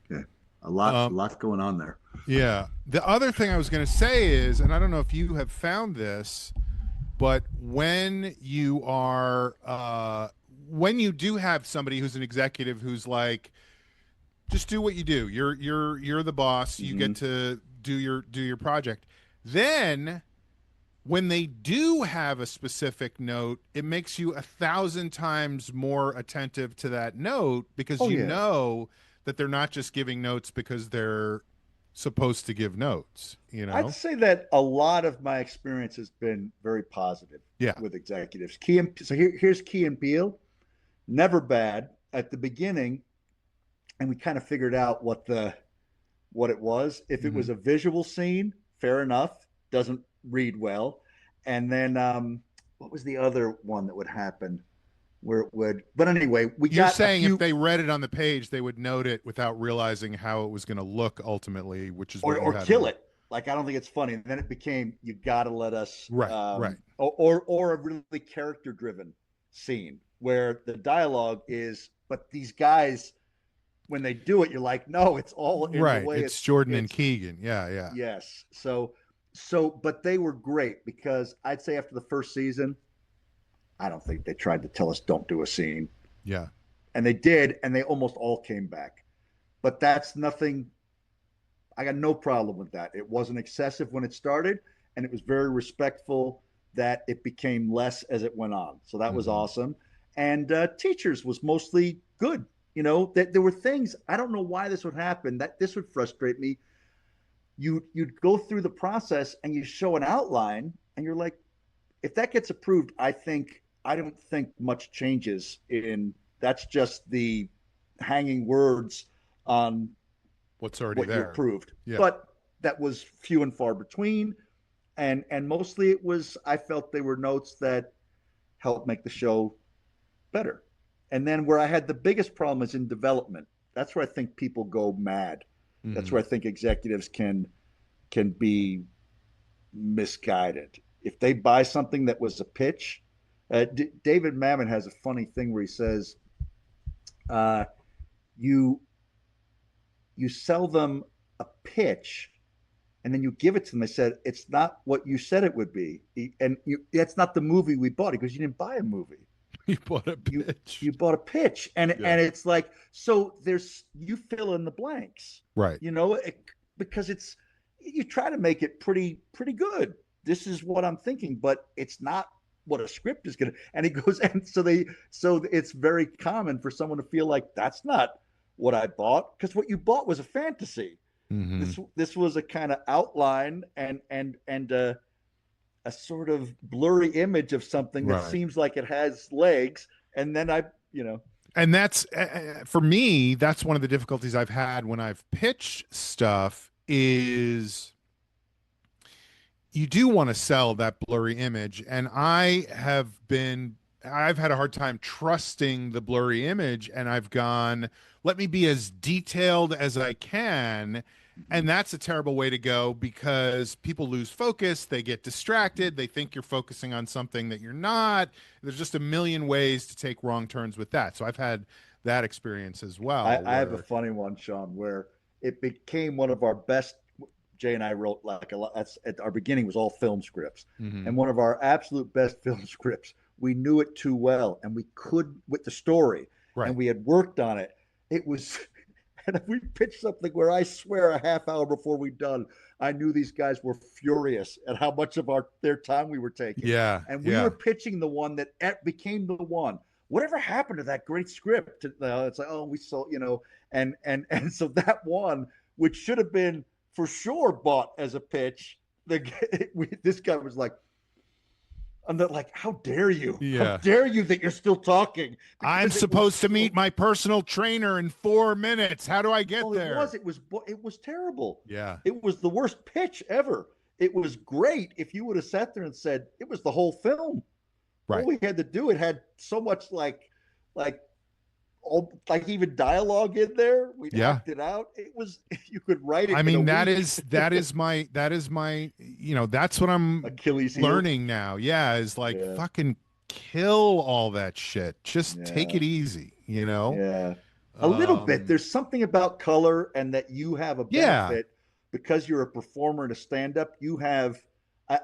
Yeah, a lot going on there. Yeah. The other thing I was going to say is, and I don't know if you have found this, but when you do have somebody who's an executive who's like, just do what you do. You're the boss. You get to do your project. Then when they do have a specific note, it makes you 1,000 times more attentive to that note because you know that they're not just giving notes because they're supposed to give notes. I'd say that a lot of my experience has been very positive with executives. Here's Key and Peele. Never bad at the beginning, and we kind of figured out what it was. If it was a visual scene, fair enough, doesn't read well. And then what was the other one that would happen where it would? But anyway, You're saying if they read it on the page, they would note it without realizing how it was going to look ultimately, which is or kill it. Like, I don't think it's funny. And then it became, you got to let us right. Or a really character driven scene where the dialogue is, but these guys, when they do it, you're like, no, it's all in the way it's Jordan and Keegan. Yeah. Yes. So, but they were great because I'd say after the first season, I don't think they tried to tell us don't do a scene. Yeah. And they did, and they almost all came back. But that's nothing. I got no problem with that. It wasn't excessive when it started, and it was very respectful that it became less as it went on. So that was awesome. And teachers was mostly good. That there were things, I don't know why this would happen, that this would frustrate me. You'd go through the process and you show an outline and you're like, if that gets approved, I don't think much changes that's just the hanging words on what's already what there. You approved. Yeah. But that was few and far between. And mostly I felt they were notes that helped make the show better. And then where I had the biggest problem is in development. That's where I think people go mad. That's where I think executives can be misguided. If they buy something that was a pitch, David Mamet has a funny thing where he says, you sell them a pitch and then you give it to them. They said, it's not what you said it would be. That's not the movie we bought. Because you didn't buy a movie. You bought a pitch. You bought a pitch. And it's like, so you fill in the blanks. Right. Because you try to make it pretty good. This is what I'm thinking, but it's not what a script is going to, and it goes, and so it's very common for someone to feel like that's not what I bought, because what you bought was a fantasy. This was a kind of outline and a sort of blurry image of something that seems like it has legs, and then and that's for me, that's one of the difficulties I've had when I've pitched stuff is you do want to sell that blurry image. And I've had a hard time trusting the blurry image, and I've gone, let me be as detailed as I can. And that's a terrible way to go because people lose focus. They get distracted. They think you're focusing on something that you're not. There's just a million ways to take wrong turns with that. So I've had that experience as well. I have a funny one, Sean, where it became one of our best. Jay and I wrote like a lot. That's at our beginning was all film scripts, and one of our absolute best film scripts. We knew it too well, and we could with the story, and we had worked on it. It was, and we pitched something where I swear a half hour before we'd done, I knew these guys were furious at how much of their time we were taking. Yeah, and we were pitching the one that became the one. Whatever happened to that great script? It's like, oh, we saw, and so that one, which should have been for sure bought as a pitch, this guy was like, And they're like, how dare you? How Yeah. dare you that you're still talking? I'm Because it was supposed to so- meet my personal trainer in 4 minutes. How do I get well, there? it was terrible. Yeah. It was the worst pitch ever. It was great if you would have sat there and said it was the whole film. Right. All we had to do, it had so much like like even dialogue in there. We'd Yeah. act it out. It was you could write it. I in mean, a that week. is my, that's what I'm Achilles heel. learning now. Yeah. Is like Yeah. fucking kill all that shit. Just take Yeah. it easy, you know? Yeah. A little bit. There's something about color and that you have a Yeah. benefit because you're a performer and a stand-up. You have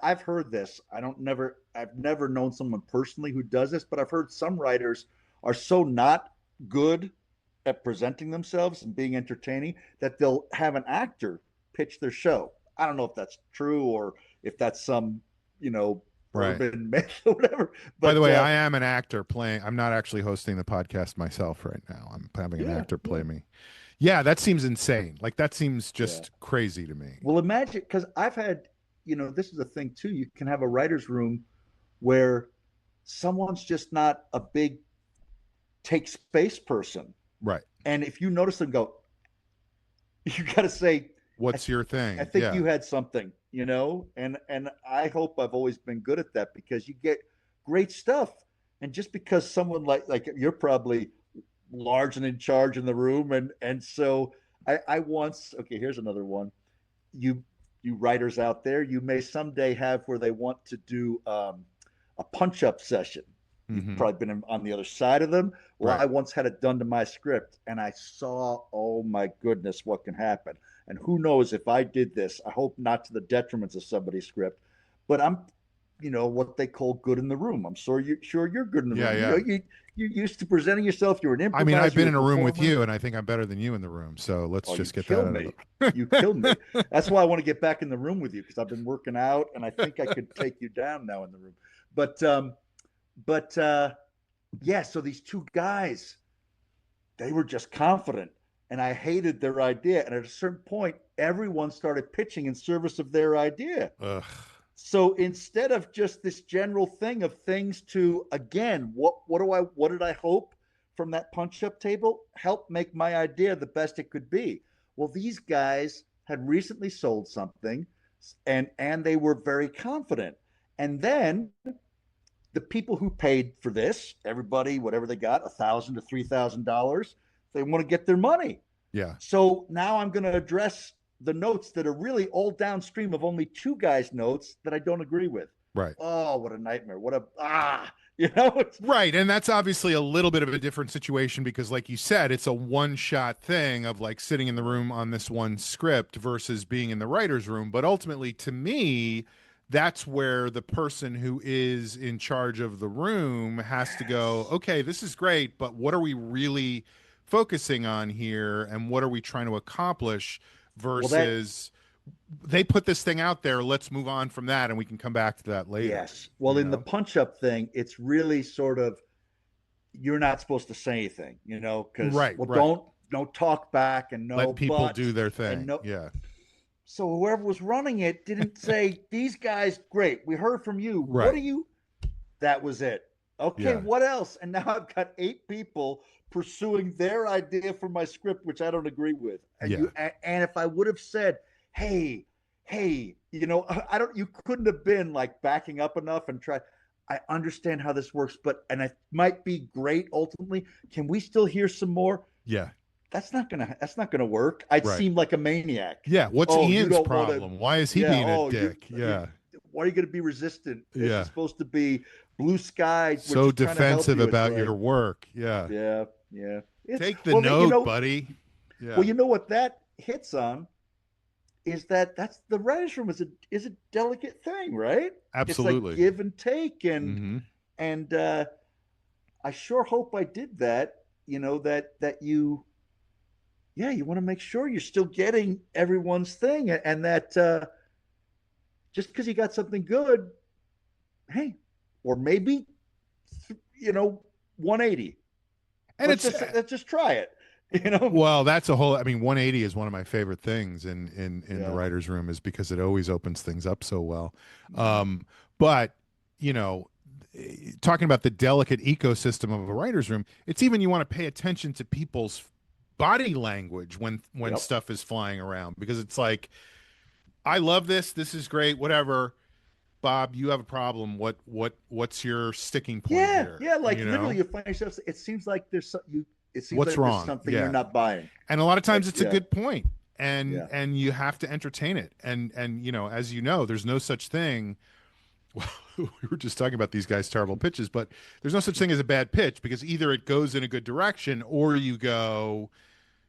I've heard this. I've never known someone personally who does this, but I've heard some writers are so not good at presenting themselves and being entertaining that they'll have an actor pitch their show. I don't know if that's true or if that's some, Right. urban myth or whatever. But By the way, I am an actor playing. I'm not actually hosting the podcast myself right now. I'm having an actor play me. Yeah, that seems insane. Like that seems just crazy to me. Well, imagine, because I've had, this is a thing too. You can have a writer's room where someone's just not a big take space person. Right. And if you notice them go, you got to say, what's your thing? I think you had something, and I hope I've always been good at that because you get great stuff. And just because someone like you're probably large and in charge in the room. And so I once, okay, here's another one. You writers out there, you may someday have where they want to do a punch-up session. You've probably been on the other side of them. Well, I once had it done to my script and I saw, oh my goodness, what can happen. And who knows if I did this, I hope not to the detriments of somebody's script, but I'm, what they call good in the room. I'm sure you're good in the room. Yeah. You're used to presenting yourself. You're an improviser. I mean, I've been in a room with you and I think I'm better than you in the room. So let's just get that out of it. You killed me. That's why I want to get back in the room with you because I've been working out and I think I could take you down now in the room. But yeah, so these two guys, they were just confident and I hated their idea. And at a certain point, everyone started pitching in service of their idea. Ugh. So instead of just this general thing of things to, again, what did I hope from that punch-up table? Help make my idea the best it could be. Well, these guys had recently sold something and they were very confident. And then the people who paid for this, everybody, whatever they got, $1,000 to $3,000, they want to get their money. Yeah. So now I'm going to address the notes that are really all downstream of only two guys' notes that I don't agree with. Right. Oh, what a nightmare. Right. And that's obviously a little bit of a different situation because like you said, it's a one-shot thing of like sitting in the room on this one script versus being in the writer's room. But ultimately, to me, that's where the person who is in charge of the room has to go, okay, this is great, but what are we really focusing on here? And what are we trying to accomplish versus they put this thing out there. Let's move on from that. And we can come back to that later. Yes. Well, in the punch-up thing, it's really sort of, you're not supposed to say anything, because don't talk back and no, let people do their thing. Yeah. So whoever was running it didn't say, these guys, great. We heard from you. Right. What do you? That was it. Okay, what else? And now I've got 8 people pursuing their idea for my script, which I don't agree with. And and if I would have said, hey, you couldn't have been like backing up enough and try. I understand how this works, and it might be great ultimately. Can we still hear some more? Yeah. That's not gonna work. I'd seem like a maniac. Yeah. What's Ian's problem? Why is he being a dick? Why are you gonna be resistant? It's supposed to be blue sky. So defensive about your work. Yeah. Yeah. Take the note, buddy. Yeah. Well, you know what that hits on is that's the writer's room is a delicate thing, right? Absolutely. It's like give and take, and I sure hope I did that. That you. Yeah, you want to make sure you're still getting everyone's thing, and that just because you got something good, hey, or maybe 180, and let's just try it. Well, that's a whole. I mean, 180 is one of my favorite things in the writer's room, is because it always opens things up so well. But talking about the delicate ecosystem of a writer's room, it's even you want to pay attention to people's body language when Yep. stuff is flying around, because it's like, I love this. This is great. Whatever. Bob, you have a problem. What's your sticking point Yeah, here? yeah. Like You literally, know, you find yourself. It seems like there's It seems what's like there's wrong? something Yeah. you're not buying. And a lot of times Like, it's a yeah, good point, yeah, and you have to entertain it. And as you know, there's no such thing. Well, we were just talking about these guys' terrible pitches, but there's no such thing as a bad pitch, because either it goes in a good direction or you go,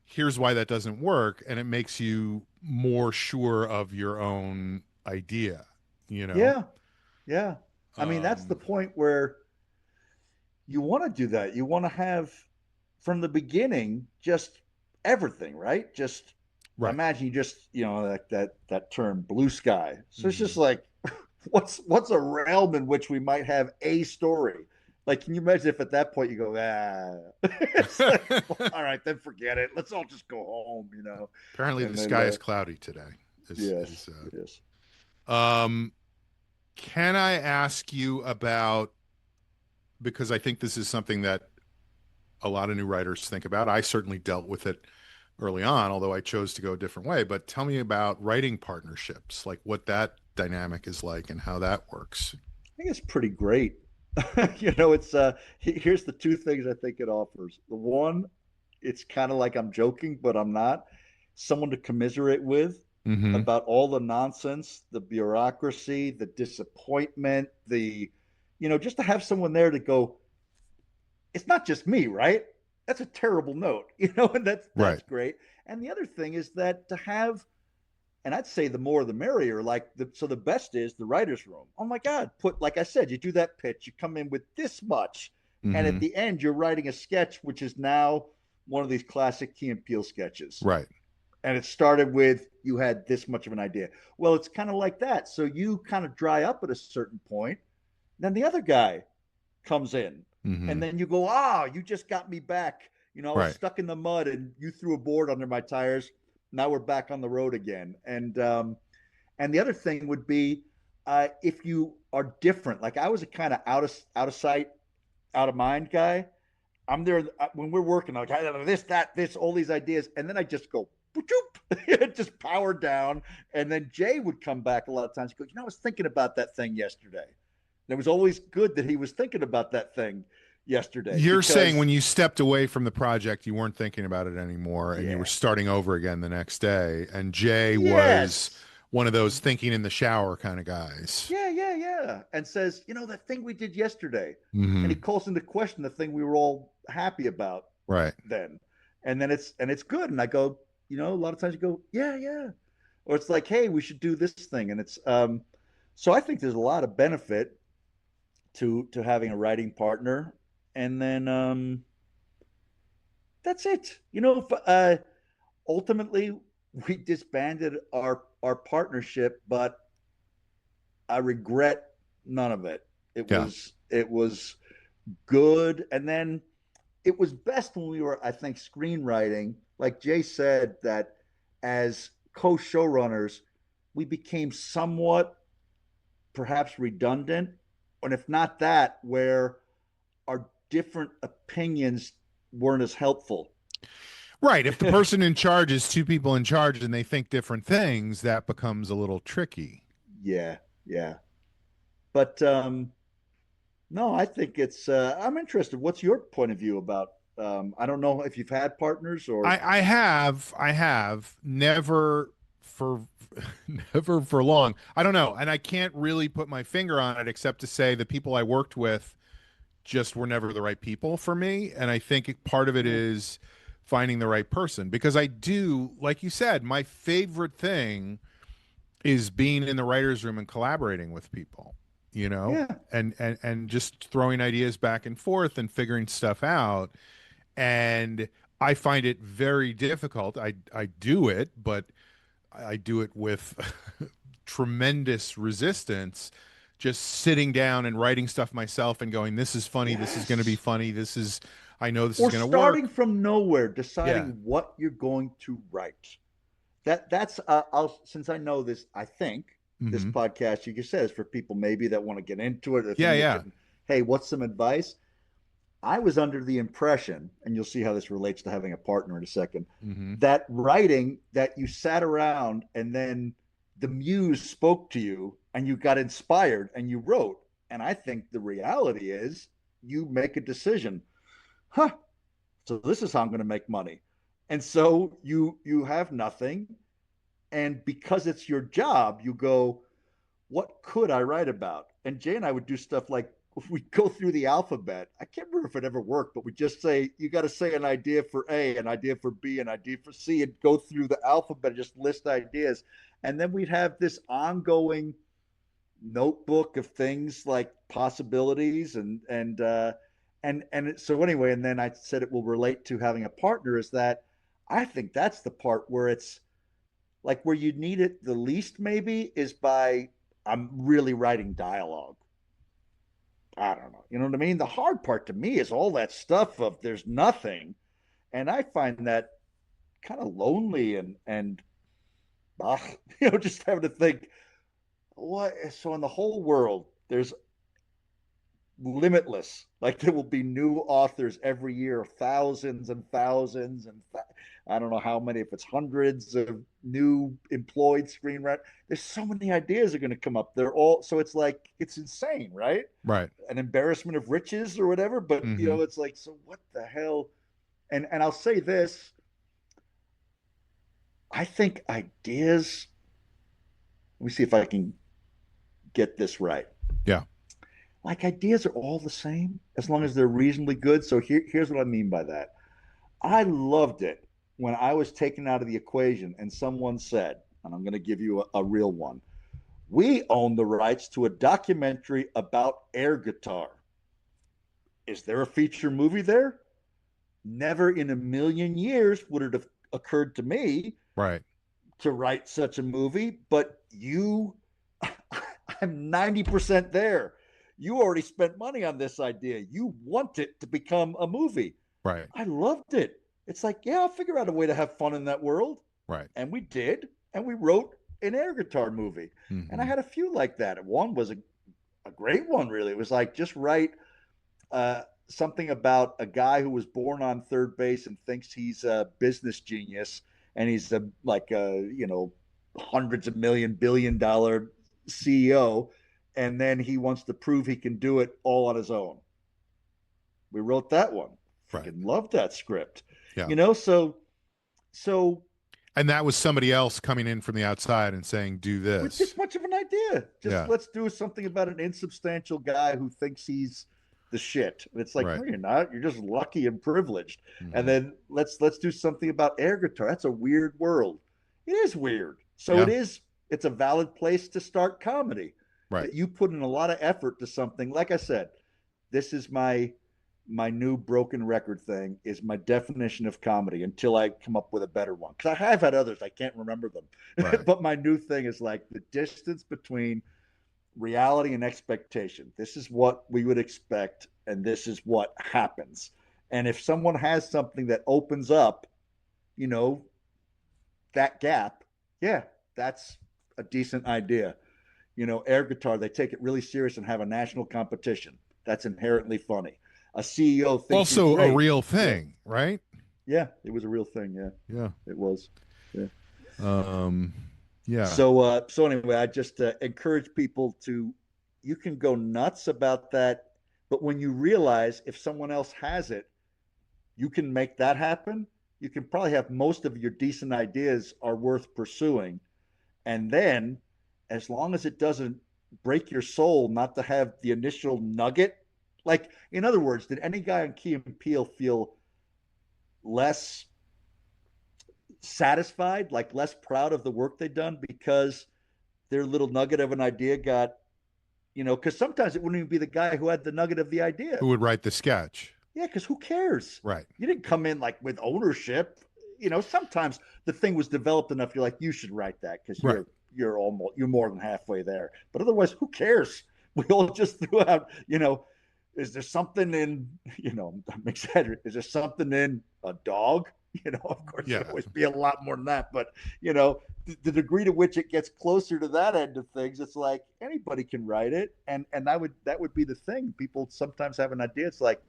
here's why that doesn't work, and it makes you more sure of your own idea, you know? yeah, yeah. I mean, that's the Um, point where you want to do that. You want to have from the beginning just everything, right? Just right. imagine you just that term blue sky. So it's just Mhm. like what's a realm in which we might have a story? Like, can you imagine if at that point you go, it's like, well, all right, then forget it. Let's all just go home, Apparently And the then, sky is cloudy today. yes, yes. Um, can I ask you about, because I think this is something that a lot of new writers think about. I certainly dealt with it early on, although I chose to go a different way. But tell me about writing partnerships, like what that dynamic is like and how that works. I think it's pretty great. It's here's the two things I think it offers. The one, it's kind of like I'm joking, but I'm not. Someone to commiserate with Mm-hmm. about all the nonsense, the bureaucracy, the disappointment, just to have someone there to go, it's not just me, right? That's a terrible note, and that's Right. great. And the other thing is that to have, and I'd say the more the merrier. Like the best is the writer's room. Oh my God, like I said, you do that pitch, you come in with this much, and at Mm-hmm. the end you're writing a sketch, which is now one of these classic Key and Peele sketches. Right. And it started with you had this much of an idea. Well, it's kind of like that. So you kind of dry up at a certain point, then the other guy comes in, Mm-hmm. and then you go, you just got me back. I was Right. stuck in the mud, and you threw a board under my tires. Now we're back on the road again. And the other thing would be if you are different. Like I was a kind of out of sight, out of mind guy. I'm there when we're working. Like this, that, this, all these ideas, and then I just go, just power down. And then Jay would come back a lot of times. He goes, I was thinking about that thing yesterday. And it was always good that he was thinking about that thing yesterday You're saying because when you stepped away from the project, you weren't thinking about it anymore and you were yeah, starting over again the next day. And Jay was yes, one of those thinking in the shower kind of guys. yeah, and says, that thing we did yesterday, and Mm-hmm. he calls into question the thing we were all happy about Right. then, and then it's good, and I go, a lot of times you go, yeah, or it's like, hey, we should do this thing, and it's so I think there's a lot of benefit to having a writing partner, and then that's it. Ultimately we disbanded our partnership, but I regret none of it. Yeah. It was good, and then it was best when we were, I think, screenwriting. Like Jay said, that as co-showrunners, we became somewhat perhaps redundant, and if not that, where our different opinions weren't as helpful. Right. If the person in charge is two people in charge and they think different things, that becomes a little tricky. Yeah, yeah. But no, I think it's. I'm interested. What's your point of view about? I don't know if you've had partners or. I have never for never for long. I don't know. And I can't really put my finger on it except to say the people I worked with just were never the right people for me. And I think part of it Yeah, is finding the right person, because I do, like you said, my favorite thing is being in the writer's room and collaborating with people, you know, yeah, and just throwing ideas back and forth and figuring stuff out. And I find it very difficult. I do it, but I do it with tremendous resistance, just sitting down and writing stuff myself and going, this is funny, this is going to be yes. funny, I know this is Or going to starting work. from nowhere, Yeah. deciding what you're going to write. That's I'll since I know this, I think this Hmm. podcast, you said, is for people maybe that want to get into it, or Yeah, think they yeah. can hey, what's some advice? I was under the impression, and you'll see how this relates to having a partner in a second, Mm-hmm. that writing, that you sat around and then the muse spoke to you and you got inspired and you wrote. And I think the reality is you make a decision. Huh. So this is how I'm going to make money. And so you have nothing. And because it's your job, you go, what could I write about? And Jay and I would do stuff like we go through the alphabet. I can't remember if it ever worked, but we just say, you got to say an idea for A, an idea for B, an idea for C, and go through the alphabet and just list ideas. And then we'd have this ongoing notebook of things like possibilities and so anyway, and then I said it will relate to having a partner is that I think that's the part where it's like where you need it the least maybe is by I'm really writing dialogue. I don't know. You know what I mean? The hard part to me is all that stuff of there's nothing. And I find that kind of lonely and just having to think what so in the whole world there's limitless. Like there will be new authors every year, thousands and thousands, and I don't know how many, if it's hundreds of new employed screenwriters. There's so many ideas are going to come up. They're all so it's like it's insane, right? Right. An embarrassment of riches or whatever. But Mm-hmm. it's like so what the hell? And I'll say this: I think ideas. Let me see if I can get this right. Yeah. Like ideas are all the same as long as they're reasonably good. So here's what I mean by that. I loved it when I was taken out of the equation and someone said, and I'm going to give you a real one, we own the rights to a documentary about air guitar. Is there a feature movie there? Never in a million years would it have occurred to me Right. to write such a movie, but I'm 90% there. You already spent money on this idea. You want it to become a movie. Right. I loved it. It's like, yeah, I'll figure out a way to have fun in that world. Right. And we did. And we wrote an air guitar movie. Mm-hmm. And I had a few like that. One was a great one, really. It was like just write something about a guy who was born on third base and thinks he's a business genius. And he's hundreds of billion-dollar CEO. And then he wants to prove he can do it all on his own. We wrote that one. Right. Freaking loved that script. Yeah. So And that was somebody else coming in from the outside and saying, do with this. this much of an idea. Let's do something about an insubstantial guy who thinks he's the shit. And it's like, Right. no, you're not. You're just lucky and privileged. Mm-hmm. And then let's do something about air guitar. That's a weird world. It is weird. So it's a valid place to start comedy. Right. You put in a lot of effort to something. Like I said, this is my new broken record thing is my definition of comedy until I come up with a better one. Because I have had others. I can't remember them. Right. But my new thing is like the distance between reality and expectation. This is what we would expect, and this is what happens. And if someone has something that opens up, that gap, that's a decent idea. Air guitar, they take it really serious and have a national competition. That's inherently funny. A CEO thinks also a real thing, right? Yeah, it was a real thing. Yeah, it was. Yeah. Yeah. So anyway, I just encourage people you can go nuts about that, but when you realize if someone else has it, you can make that happen. You can probably have most of your decent ideas are worth pursuing, and then as long as it doesn't break your soul not to have the initial nugget. Like, in other words, did any guy on Key Peele feel less satisfied, like less proud of the work they'd done because their little nugget of an idea got, because sometimes it wouldn't even be the guy who had the nugget of the idea. Who would write the sketch? Yeah, because who cares? Right. You didn't come in like with ownership. Sometimes the thing was developed enough. You're like, you should write that because you're more than halfway there. But otherwise, who cares? We all just threw out, is there something in, I'm exaggerating. Is there something in a dog? Of course, Yeah. it'll always be a lot more than that. But, the degree to which it gets closer to that end of things, it's like anybody can write it. And that would be the thing. People sometimes have an idea. It's like,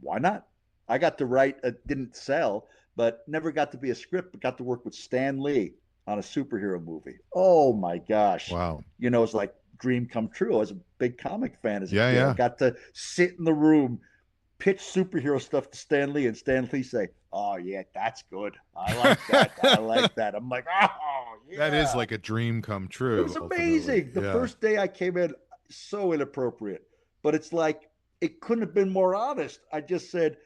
why not? I got to write, didn't sell, but never got to be a script, but got to work with Stan Lee on a superhero movie. Oh my gosh. Wow. It's like dream come true. I was a big comic fan as a kid. Yeah. I got to sit in the room, pitch superhero stuff to Stan Lee, and Stan Lee say, "Oh yeah, that's good. I like that. I like that." I'm like, "Oh yeah." That is like a dream come true. It was amazing. The first day I came in, so inappropriate, but it's like it couldn't have been more honest. I just said,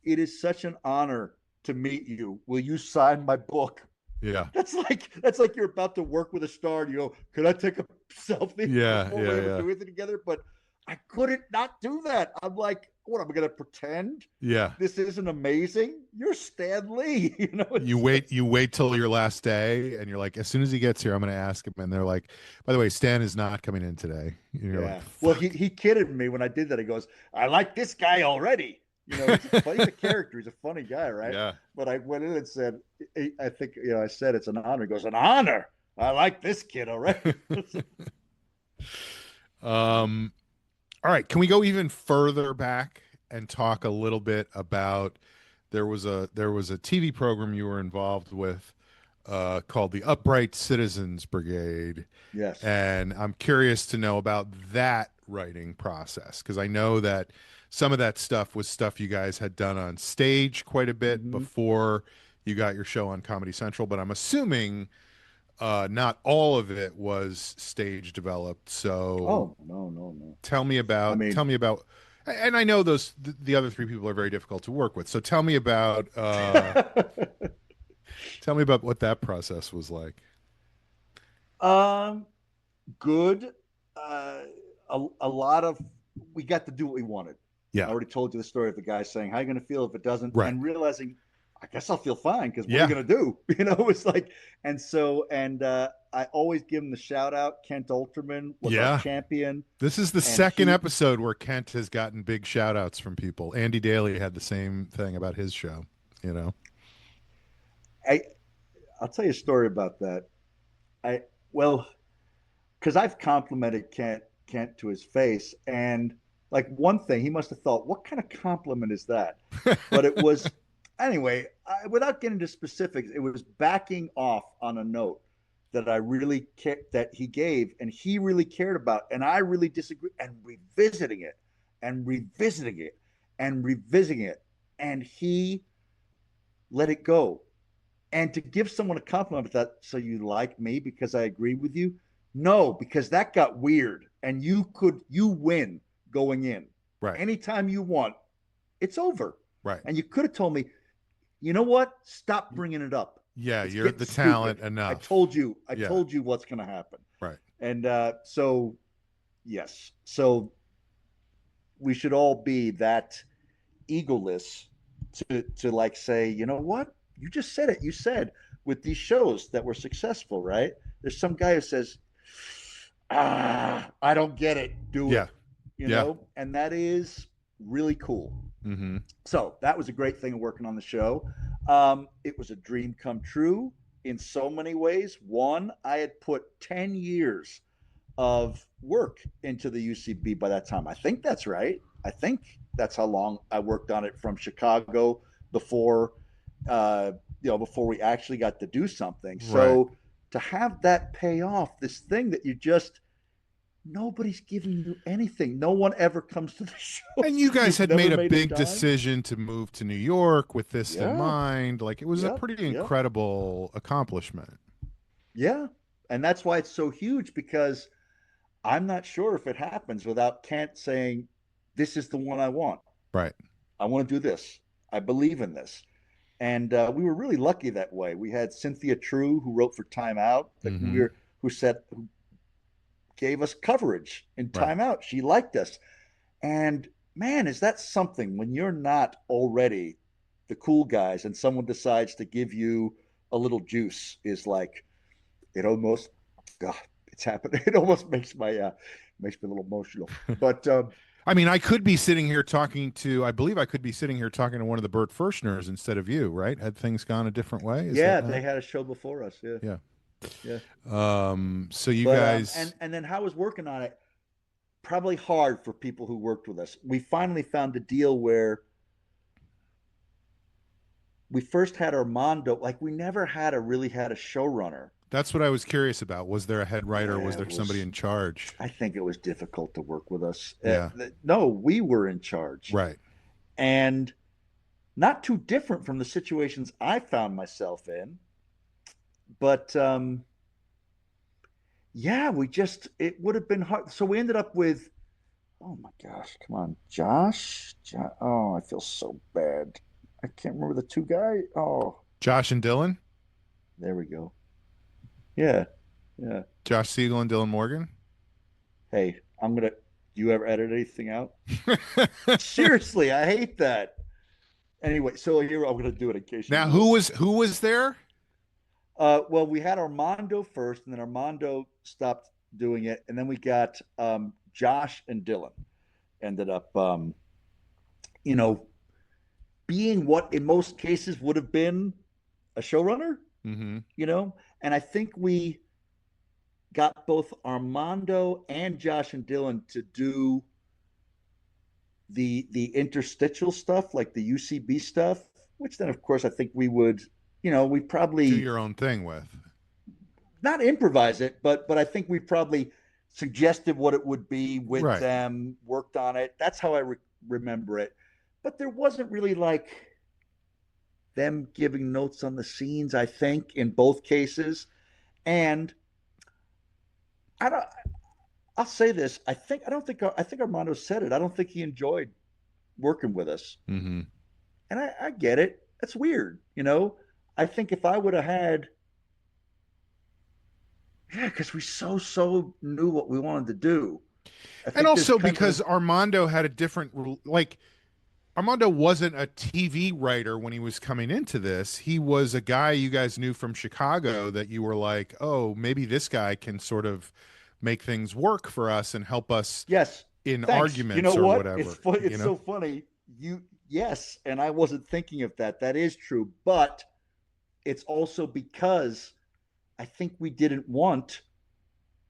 "It is such an honor to meet you. Will you sign my book?" Yeah. That's like you're about to work with a star and you go, "Could I take a selfie?" Yeah, before we ever do anything together? But I couldn't not do that. I'm like, what am I gonna pretend? Yeah. This isn't amazing. You're Stan Lee. You wait till your last day, and you're like, as soon as he gets here, I'm going to ask him. And they're like, by the way, Stan is not coming in today. And you're like, well, he kidded me when I did that. He goes, "I like this guy already." He's a character. He's a funny guy, right? Yeah. But I went in and said, I think, I said it's an honor. He goes, "An honor? I like this kid already." All right. Can we go even further back and talk a little bit about there was a TV program you were involved with called the Upright Citizens Brigade. Yes. And I'm curious to know about that writing process, because I know that some of that stuff was stuff you guys had done on stage quite a bit before you got your show on Comedy Central, but I'm assuming not all of it was stage developed. So no. tell me about, and I know the other three people are very difficult to work with. So tell me about what that process was like. Good. A lot of, we got to do what we wanted. Yeah. I already told you the story of the guy saying, "How are you going to feel if it doesn't?" Right. And realizing, I guess I'll feel fine, because what are you going to do? It's like, I always give him the shout out. Kent Alterman was our champion. This is the second episode where Kent has gotten big shout outs from people. Andy Daly had the same thing about his show, I'll tell you a story about that. Because I've complimented Kent to his face, and like one thing, he must have thought, what kind of compliment is that? But it was, anyway, without getting into specifics, it was backing off on a note that I really cared, that he gave, and he really cared about, and I really disagree, and revisiting it, and revisiting it, and revisiting it, and he let it go. And to give someone a compliment that, "So you like me because I agree with you?" No, because that got weird, and you win going in. Right. Anytime you want, it's over. Right. And you could have told me, "You know what? Stop bringing it up. Yeah, you're the talent enough. I told you what's going to happen." Right. And so, yes. So we should all be that egoless to like say, "You know what? You just said it. You said with these shows that were successful, right? There's some guy who says, I don't get it. Do it." And that is really cool. Mm-hmm. So that was a great thing of working on the show. It was a dream come true in so many ways. One, I had put 10 years of work into the UCB by that time. I think that's right. I think that's how long I worked on it, from Chicago before we actually got to do something. So to have that pay off, this thing that you just, nobody's giving you anything. No one ever comes to the show. And you guys had made a big decision to move to New York with this in mind. Like, it was a pretty incredible accomplishment. Yeah. And that's why it's so huge, because I'm not sure if it happens without Kent saying, "This is the one I want. Right. I want to do this. I believe in this." And we were really lucky that way. We had Cynthia True, who wrote for Time Out, who gave us coverage in Time Out. She liked us. And man, is that something when you're not already the cool guys and someone decides to give you a little juice, is like, it almost, God, it's happening. It almost makes me a little emotional. But I mean, I could be sitting here talking to, I believe I could be sitting here talking to one of the Burt Firschners instead of you, right? Had things gone a different way? Is Yeah, that they not? had a show before us. Yeah, Yeah. yeah. So you But guys, and then how was working on it? Probably hard for people who worked with us. We finally found a deal where we first had Armando. Like we never really had a showrunner. that's what I was curious about. Was there a head writer? Was Yeah, there it somebody was. in charge? I think it was difficult to work with us. Yeah. No, we were in charge, Right. and not too different from the situations I found myself in. But yeah, it would have been hard. So we ended up with, oh my gosh, come on, Josh. Oh, I feel so bad. I can't remember the two guy. Oh, Josh and Dylan? there we go. Yeah, yeah. Josh Siegel and Dylan Morgan? Hey, I'm gonna. You ever edit anything out? Seriously, I hate that. Anyway, so here I'm gonna do it in case you Now, missed. who was there? Well, we had Armando first, and then Armando stopped doing it, and then we got Josh and Dylan. Ended up, you know, being what in most cases would have been a showrunner, Mm-hmm. and I think we got both Armando and Josh and Dylan to do the interstitial stuff, like the UCB stuff, which then of course I think we would, we Do probably your own thing with. not improvise it, but I think we probably suggested what it would be with Right. them, worked on it. That's how I remember it. But there wasn't really like them giving notes on the scenes, I think, in both cases. And I don't I'll say this. I think Armando said it. I don't think he enjoyed working with us. Mm-hmm. And I get it. That's weird. I think if I would have had, yeah, because we so knew what we wanted to do. I And think there's also kind because of Armando had a different, like, Armando wasn't a TV writer when he was coming into this. He was a guy you guys knew from Chicago that you were like, oh, maybe this guy can sort of make things work for us and help us yes. in Thanks. You know arguments or what? whatever. It's so funny. Yes, and I wasn't thinking of that. That is true, but it's also because I think we didn't want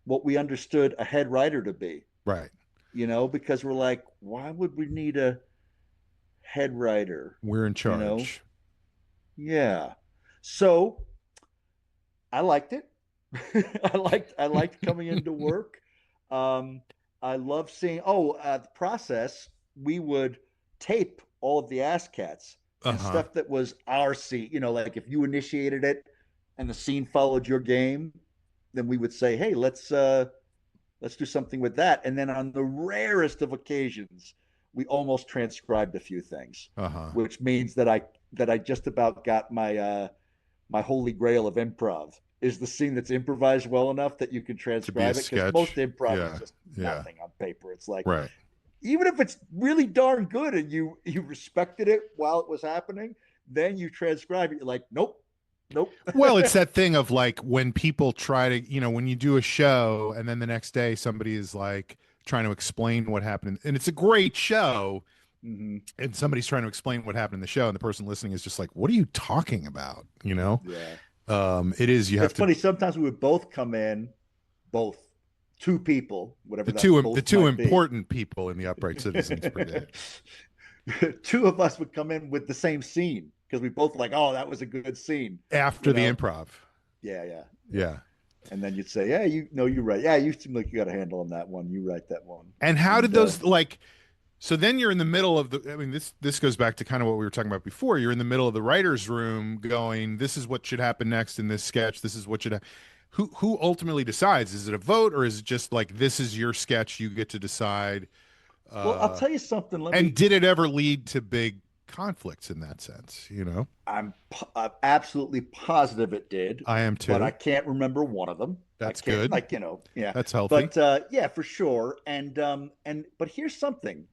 what we understood a head writer to be. Right. Because we're like, why would we need a head writer? We're in You know? charge. Yeah. So I liked it. I liked coming into work. I love seeing. The process. We would tape all of the ass cats and Uh-huh. stuff that was our scene. Like if you initiated it and the scene followed your game, then we would say, "Hey, let's do something with that." And then on the rarest of occasions, we almost transcribed a few things, Uh-huh. which means that I just about got my holy grail of improv is the scene that's improvised well enough that you can transcribe it, because sketch. most improv Yeah. is just Yeah. nothing on paper. It's like, Right. even if it's really darn good and you respected it while it was happening, then you transcribe it. You're like, nope. Well, it's that thing of like when people try to, when you do a show and then the next day somebody is like trying to explain what happened, and it's a great show, Mm-hmm. and somebody's trying to explain what happened in the show, and the person listening is just like, "What are you talking about?" Yeah. It is you have It's funny. Sometimes we would both come in, both two people, whatever the two both the two might be. important people in the Upright Citizens Brigade. Two of us would come in with the same scene because we both like, oh, that was a good scene After the improv. Yeah. Yeah. And then you'd say, yeah, you're right. Yeah, you seem like you got a handle on that one. You write that one. And how did those so then you're in the middle of this goes back to kind of what we were talking about before. You're in the middle of the writer's room going, this is what should happen next in this sketch. This is what should who ultimately decides? Is it a vote, or is it just like, this is your sketch, you get to decide? Well, I'll tell you something. Did it ever lead to big conflicts in that sense? I'm absolutely positive it did. I am too. But I can't remember one of them. That's good. Yeah. That's healthy. But yeah, for sure. But here's something.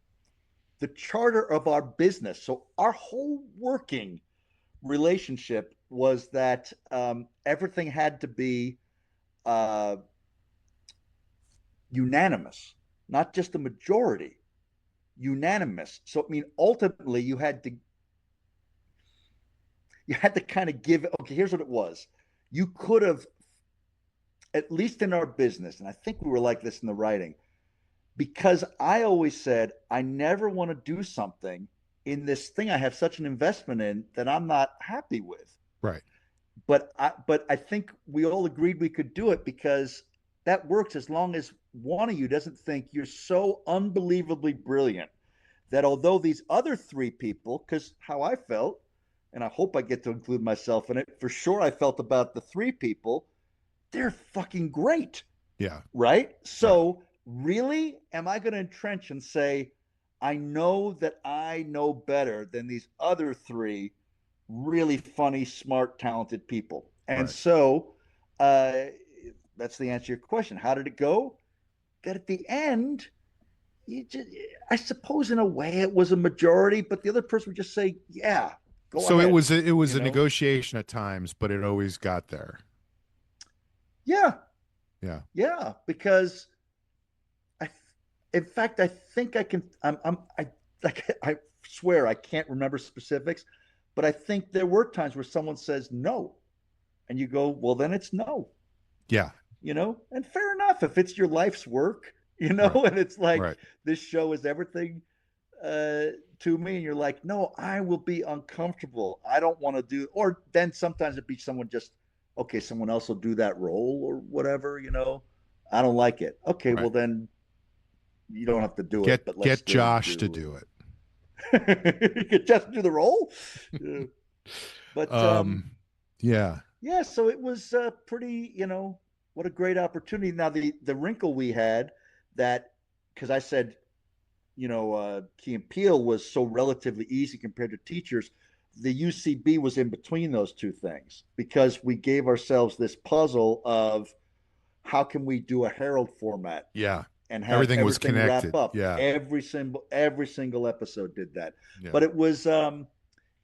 The charter of our business. So our whole working relationship was that everything had to be unanimous, not just a majority. unanimous. So I mean, ultimately, you had to kind of give. Okay, here's what it was. You could have, at least in our business, and I think we were like this in the writing, because I always said I never want to do something in this thing I have such an investment in that I'm not happy with. Right. But I think we all agreed we could do it because that works as long as one of you doesn't think you're so unbelievably brilliant that although these other three people, because how I felt, and I hope I get to include myself in it, for sure I felt about the three people, they're fucking great. Yeah. Right? So really, am I going to entrench and say, I know that I know better than these other three really funny, smart, talented people? And so that's the answer to your question. How did it go? That at the end, I suppose in a way it was a majority, but the other person would just say, yeah, go So ahead. it was a negotiation at times, but it always got there. Yeah. Yeah. Yeah, because in fact, I think I can. I swear I can't remember specifics, but I think there were times where someone says no, and you go, well, then it's no. Yeah. And fair enough if it's your life's work, and it's like this show is everything to me, and you're like, no, I will be uncomfortable. I don't want to do. Or then sometimes it'd be someone just, okay, someone else will do that role or whatever. I don't like it. Okay, well then. You don't have to do it, but let's get Josh to do it. Get Josh to do the role. But yeah. So it was pretty. What a great opportunity. Now the wrinkle we had that because I said, Key and Peele was so relatively easy compared to Teachers. The UCB was in between those two things because we gave ourselves this puzzle of how can we do a Herald format. Yeah. And have everything was connected. Wrap up. Yeah, every single episode did that. Yeah. But it was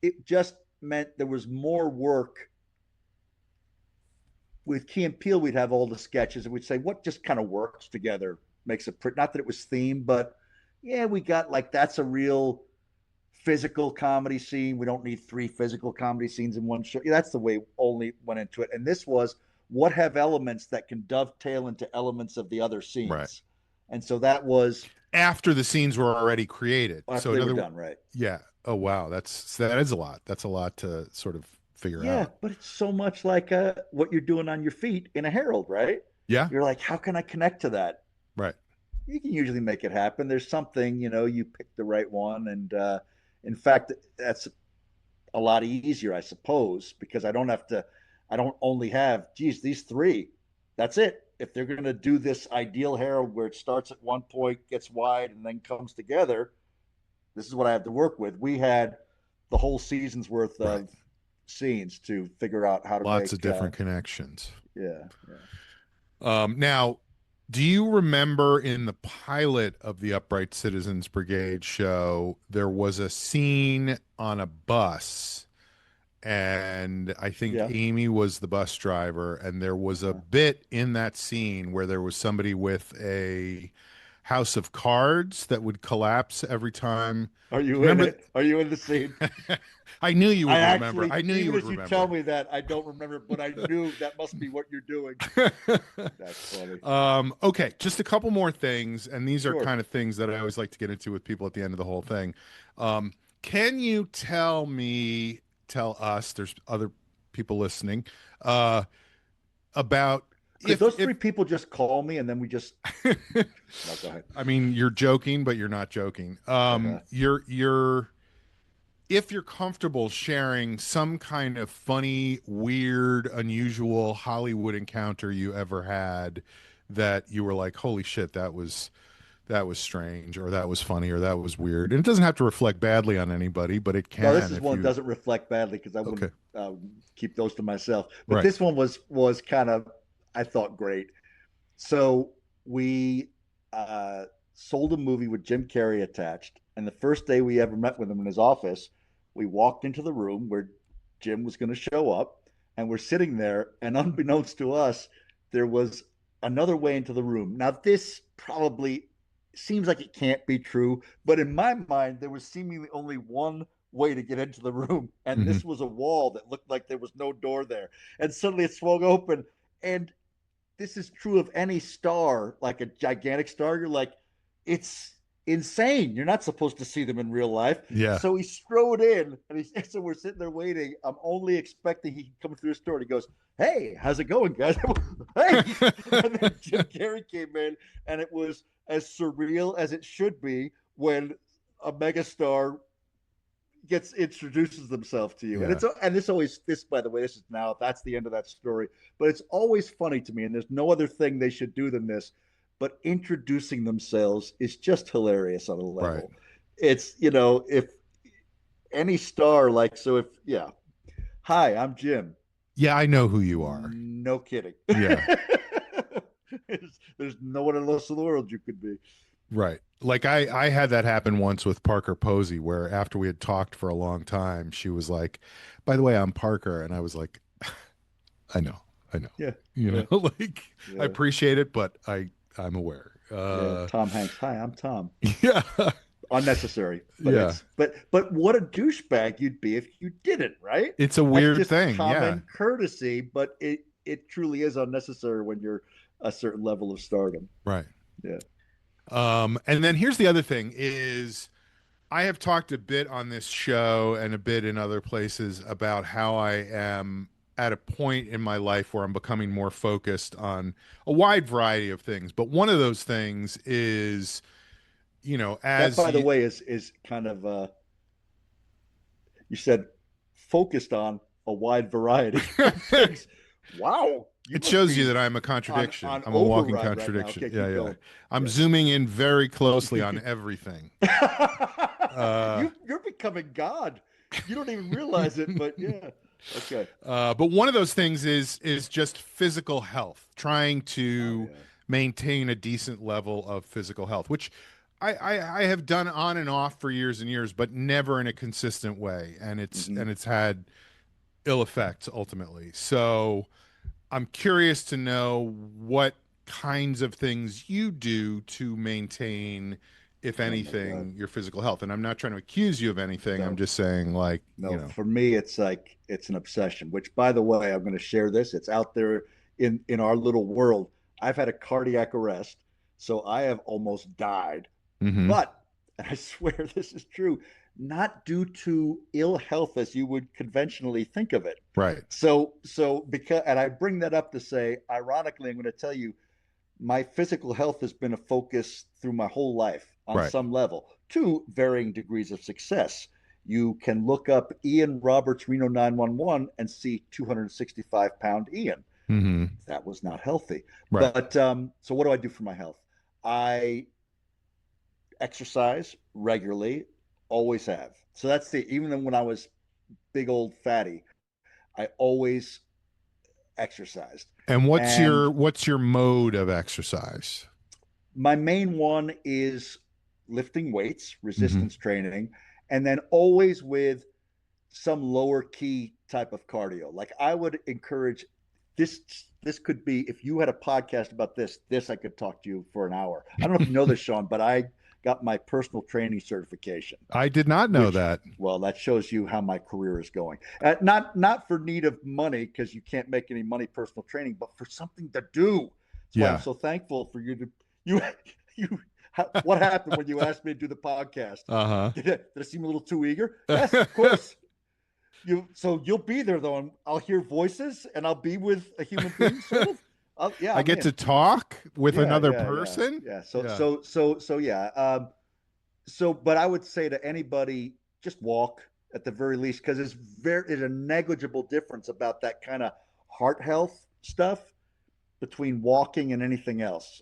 it just meant there was more work. With Key and Peele, we'd have all the sketches, and we'd say what just kind of works together, makes it not that it was themed, but yeah, we got like that's a real physical comedy scene. We don't need 3 physical comedy scenes in one show. Yeah, that's the way only went into it. And this was what have elements that can dovetail into elements of the other scenes. Right. And so that was after the scenes were already created. After they were done, right? Yeah. Oh wow, that is a lot. That's a lot to sort of figure out. Yeah, but it's so much like what you're doing on your feet in a Herald, right? Yeah. You're like, how can I connect to that? Right. You can usually make it happen. There's something, you pick the right one, and in fact, that's a lot easier, I suppose, because I don't only have, geez, these 3. That's it. If they're going to do this ideal Herald where it starts at one point, gets wide, and then comes together, this is what I have to work with. We had the whole season's worth of scenes to figure out how to lots of different connections. Yeah. Now, do you remember in the pilot of the Upright Citizens Brigade show, there was a scene on a bus, and I think Amy was the bus driver, and there was a bit in that scene where there was somebody with a house of cards that would collapse every time. Are you in it? Are you in the scene? I knew you would remember. I knew you would remember. You tell me that, I don't remember, but I knew that must be what you're doing. That's funny. Okay, just a couple more things, and these are kind of things that I always like to get into with people at the end of the whole thing. Can you tell us, there's other people listening, about if those 3 people just call me and then we just no, go ahead. I mean, you're joking, but you're not joking. You're if you're comfortable sharing some kind of funny, weird, unusual Hollywood encounter you ever had that you were like, holy shit, that was strange, or that was funny, or that was weird. And it doesn't have to reflect badly on anybody, but it can. No, this is one that doesn't reflect badly because I wouldn't keep those to myself. But this one was kind of, I thought, great. So we sold a movie with Jim Carrey attached. And the first day we ever met with him in his office, we walked into the room where Jim was going to show up, and we're sitting there, and unbeknownst to us, there was another way into the room. Now, this probably seems like it can't be true. But in my mind, there was seemingly only one way to get into the room, and Mm-hmm. this was a wall that looked like there was no door there. And suddenly it swung open, and this is true of any star, like a gigantic star. You're like, it's insane. You're not supposed to see them in real life. Yeah. So he strode in, and so we're sitting there waiting. I'm only expecting he can come through the door. And he goes, "Hey, how's it going, guys?" Hey, and then Jim Carrey came in, and it was as surreal as it should be when a megastar introduces themselves to you. Yeah. And this always, this, by the way, this is now, that's the end of that story, but it's always funny to me, and there's no other thing they should do than this, but introducing themselves is just hilarious on a level. Right. It's, if any star, like, so if, yeah, hi, I'm Jim. Yeah, I know who you are. No kidding. Yeah. There's no one else in the world you could be. Right. Like I had that happen once with Parker Posey, where after we had talked for a long time, she was like, "By the way, I'm Parker." And I was like, I know. Yeah. Like, I appreciate it, but I'm aware. Tom Hanks. Hi, I'm Tom. Yeah. Unnecessary. But Yeah. but what a douchebag you'd be if you didn't, right? It's a weird just thing. Common courtesy, but it truly is unnecessary when you're a certain level of stardom. Right. Yeah. And then here's the other thing is I have talked a bit on this show and a bit in other places about how I am at a point in my life where I'm becoming more focused on a wide variety of things. But one of those things is, as that, by the way, is kind of you said focused on a wide variety of things. Wow. It shows you that I'm a contradiction. I'm a walking contradiction. Right. Okay, yeah. I'm zooming in very closely on everything. You're becoming God. You don't even realize it, but yeah. Okay. But one of those things is just physical health, trying to maintain a decent level of physical health, which I have done on and off for years and years, but never in a consistent way. And it's had ill effects ultimately. So I'm curious to know what kinds of things you do to maintain, if anything, your physical health. And I'm not trying to accuse you of anything. I'm just saying, like, for me, it's like, it's an obsession, which, by the way, I'm going to share this. It's out there in our little world. I've had a cardiac arrest, so I have almost died. Mm-hmm. But, and I swear this is true, not due to ill health as you would conventionally think of it. Right. So because, and I bring that up to say, ironically, I'm going to tell you, my physical health has been a focus through my whole life on some level, to varying degrees of success. You can look up Ian Roberts, Reno 911, and see 265-pound Ian. Mm-hmm. That was not healthy. Right. But so what do I do for my health? I exercise regularly, always have. So that's even when I was big old fatty, I always exercised. And what's your mode of exercise? My main one is lifting weights, resistance training, and then always with some lower key type of cardio. Like, I would encourage this could be, if you had a podcast about this I could talk to you for an hour. I don't know if you know this, Sean, but I got my personal training certification. I did not know that. Well, that shows you how my career is going. Not for need of money, because you can't make any money personal training, but for something to do. That's why I'm so thankful for you to what happened when you asked me to do the podcast? Did I seem a little too eager? Yes, of course. So you'll be there though, and I'll hear voices, and I'll be with a human being, sort of. I get to talk with another person. Yeah. So, but I would say to anybody, just walk at the very least, because there's a negligible difference about that kind of heart health stuff between walking and anything else.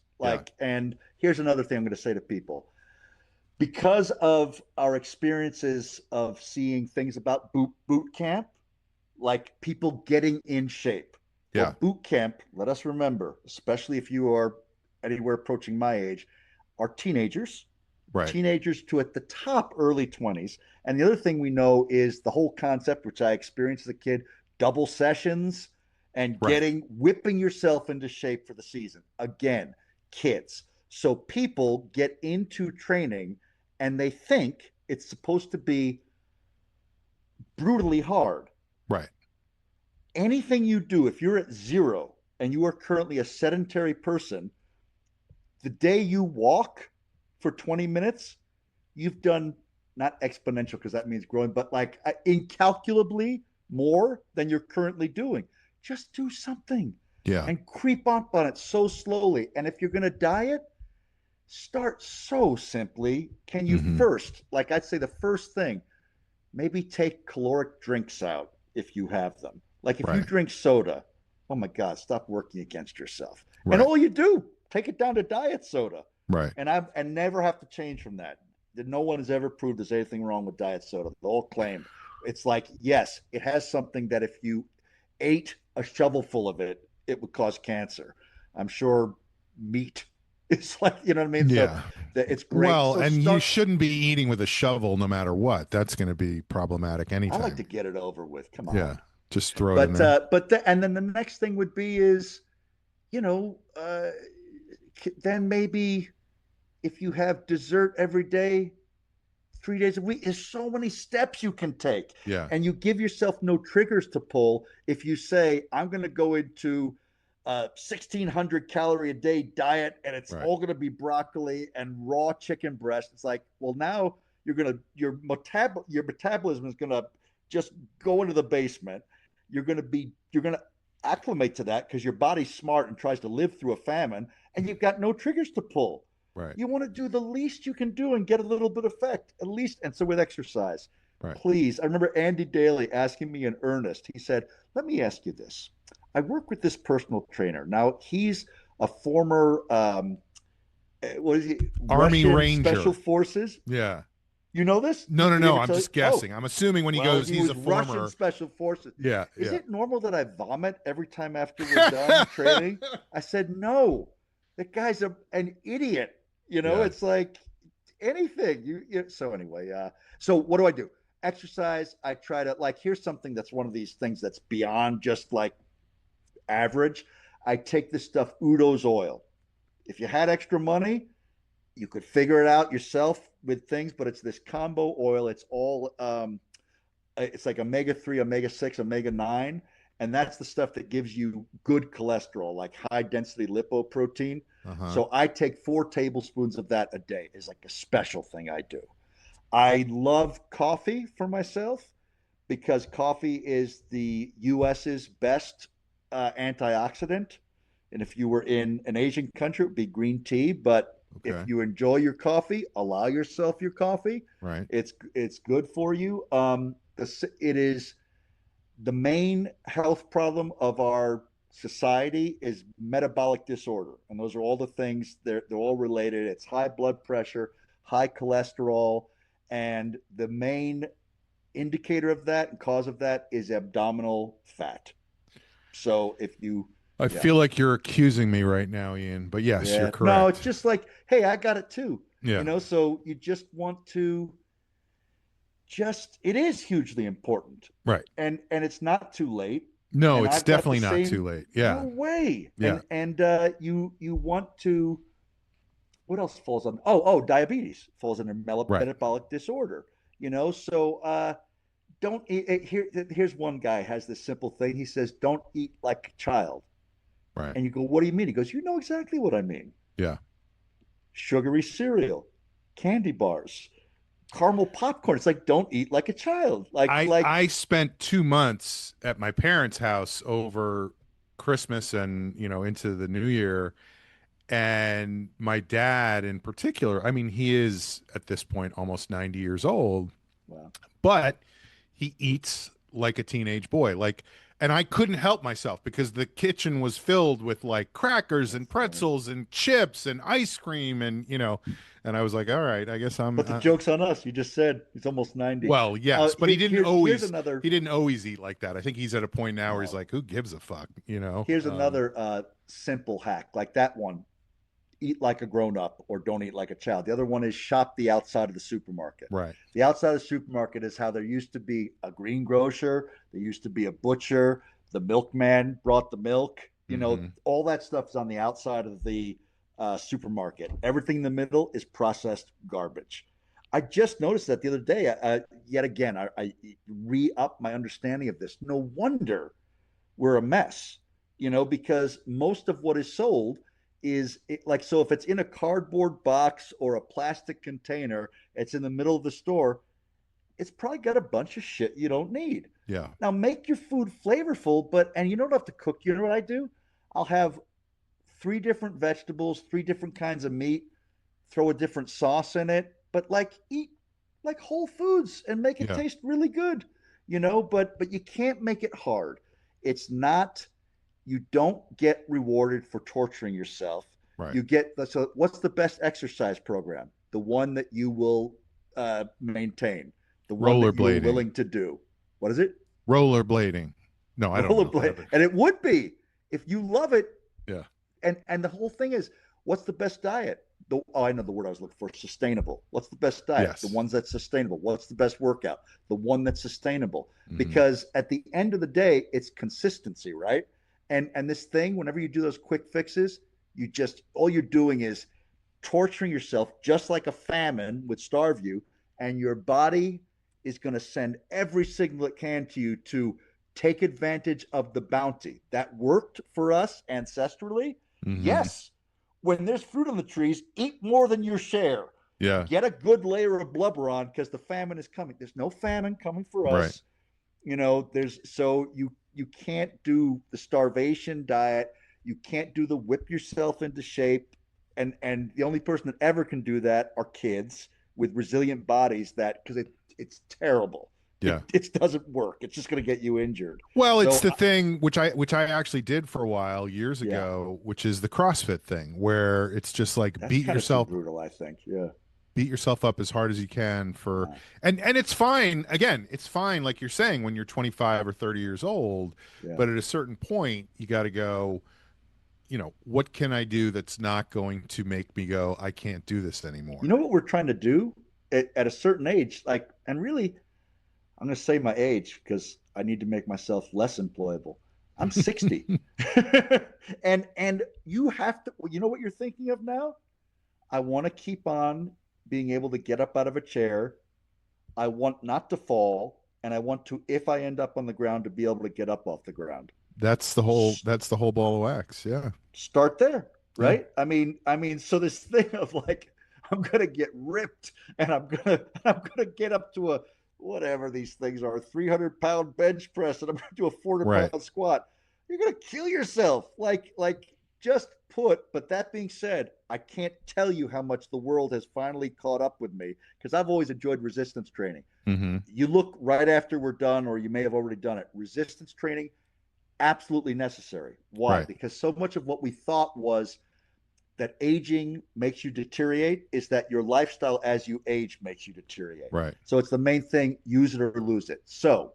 And here's another thing I'm going to say to people. Because of our experiences of seeing things about boot camp, like people getting in shape. Yeah. Well, boot camp, let us remember, especially if you are anywhere approaching my age, are teenagers. Right. Teenagers to at the top early 20s. And the other thing we know is the whole concept, which I experienced as a kid, double sessions and whipping yourself into shape for the season. Again, kids. So people get into training and they think it's supposed to be brutally hard. Right. Anything you do, if you're at 0 and you are currently a sedentary person, the day you walk for 20 minutes, you've done not exponential because that means growing, but like incalculably more than you're currently doing. Just do something. Yeah. And creep up on it so slowly. And if you're going to diet, start so simply. Can you first, like I'd say the first thing, maybe take caloric drinks out if you have them. Like if you drink soda, oh my God, stop working against yourself. And all you do, take it down to diet soda. Right. And never have to change from that. No one has ever proved there's anything wrong with diet soda. They all claim it's like, yes, it has something that if you ate a shovelful of it, it would cause cancer. I'm sure meat is like, you know what I mean? Yeah. So it's great. Well, so and you shouldn't be eating with a shovel no matter what. That's going to be problematic anytime. I like to get it over with. Come on. Yeah. Just throw it in there. And then the next thing would be is, then maybe if you have dessert every day, 3 days a week, there's so many steps you can take. Yeah. And you give yourself no triggers to pull. If you say, I'm going to go into 1,600 calorie a day diet and it's all going to be broccoli and raw chicken breast. It's like, well, now your metabolism is going to just go into the basement. You're going to acclimate to that because your body's smart and tries to live through a famine, and you've got no triggers to pull. Right. You want to do the least you can do and get a little bit of effect, at least. And so with exercise, please. I remember Andy Daly asking me in earnest. He said, let me ask you this. I work with this personal trainer. Now, he's a former, what is he? Army Russian Ranger. Special Forces. Yeah. You know this? No. I'm just guessing. I'm assuming when he goes, he's a former Russian Special Forces. Yeah. Is it normal that I vomit every time after we're done training? I said, no. That guy's an idiot. It's like anything. So anyway, so what do? Exercise. I try to, like, here's something that's one of these things that's beyond just like average. I take this stuff, Udo's oil. If you had extra money, you could figure it out yourself with things, but it's this combo oil. It's all it's like omega-3, omega-6, omega-9, and that's the stuff that gives you good cholesterol, like high density lipoprotein. So I take 4 tablespoons of that a day. Is like a special thing I do. I love coffee for myself because coffee is the US's best antioxidant. And if you were in an Asian country, it would be green tea. But if you enjoy your coffee, allow yourself your coffee. Right. It's good for you. It is the main health problem of our society is metabolic disorder. And those are all the things, they're all related. It's high blood pressure, high cholesterol. And the main indicator of that and cause of that is abdominal fat. So if you... I feel like you're accusing me right now, Ian, but yes, you're correct. No, it's just like, hey, I got it too. Yeah. So you just want to it is hugely important. Right. And it's not too late. No, it's definitely not too late. Yeah. No way. Yeah. And you want to, what else falls on? Diabetes falls under metabolic disorder, so don't eat. Here's one guy has this simple thing. He says, don't eat like a child. Right. And you go, what do you mean? He goes, you know exactly what I mean. Yeah. Sugary cereal, candy bars, caramel popcorn. It's like, don't eat like a child. I spent 2 months at my parents' house over Christmas and, into the new year. And my dad in particular, I mean, he is at this point almost 90 years old. Wow. But he eats like a teenage boy. And I couldn't help myself because the kitchen was filled with like crackers and pretzels and chips and ice cream and and I was like, all right, I guess I'm. But the joke's on us. You just said he's almost 90. Well, yes, but he didn't always eat like that. I think he's at a point now where he's like, who gives a fuck, Here's another simple hack like that one. Eat like a grown-up or don't eat like a child. The other one is shop the outside of the supermarket. Right. The outside of the supermarket is how there used to be a greengrocer. There used to be a butcher. The milkman brought the milk. All that stuff is on the outside of the supermarket. Everything in the middle is processed garbage. I just noticed that the other day. Yet again, I re-up my understanding of this. No wonder we're a mess, because most of what is sold is like, so if it's in a cardboard box or a plastic container, it's in the middle of the store, it's probably got a bunch of shit you don't need. Yeah. Now make your food flavorful, and you don't have to cook. You know what I do? I'll have 3 different vegetables, 3 different kinds of meat, throw a different sauce in it, but like eat like whole foods and make it Yeah. taste really good, but you can't make it hard. It's not, you don't get rewarded for torturing yourself. Right. You get, so what's the best exercise program? The one that you will maintain, the one that you're Rollerblading. willing to do. What is it? Rollerblading. No, I don't know. Rollerblade. And it would be, if you love it. Yeah. And the whole thing is, what's the best diet? I know the word I was looking for, sustainable. What's the best diet? Yes. The ones that's sustainable. What's the best workout? The one that's sustainable. Mhm. Because at the end of the day, it's consistency, right? And this thing, whenever you do those quick fixes, all you're doing is torturing yourself, just like a famine would starve you, and your body is going to send every signal it can to you to take advantage of the bounty that worked for us ancestrally. Mhm. Yes, when there's fruit on the trees, eat more than your share. Yeah. Get a good layer of blubber on, because the famine is coming. There's no famine coming for us. Right. So you can't do the starvation diet. You can't do the whip yourself into shape. And the only person that ever can do that are kids with resilient bodies, because it's terrible. Yeah. It doesn't work. It's just going to get you injured. Well, it's So, the thing which I actually did for a while years Yeah. ago, which is the CrossFit thing, where it's just like that's beat kind yourself of too brutal, I think. Yeah. beat yourself up as hard as you can for Yeah. and it's fine. Again, it's fine, like you're saying, when you're 25 or 30 years old, Yeah. but at a certain point you got to go, what can I do that's not going to make me go, I can't do this anymore? You know what we're trying to do at a certain age, and really, I'm going to say my age because I need to make myself less employable. I'm 60. and you have to, you know what you're thinking of now? I want to keep on being able to get up out of a chair. I want not to fall, and I want to, if I end up on the ground, to be able to get up off the ground. That's the whole ball of wax. Yeah. Start there, right? Yeah. I mean, so this thing of like, I'm gonna get ripped, and I'm gonna get up to a, whatever these things are, 300-pound bench press, and I'm gonna do a 400-pound squat. You're gonna kill yourself. Like just put. But that being said, I can't tell you how much the world has finally caught up with me, because I've always enjoyed resistance training. Mm-hmm. You look right after we're done, or you may have already done it. Resistance training, absolutely necessary. Why? Right. Because so much of what we thought was that aging makes you deteriorate is that your lifestyle as you age makes you deteriorate. Right. So it's the main thing, use it or lose it. So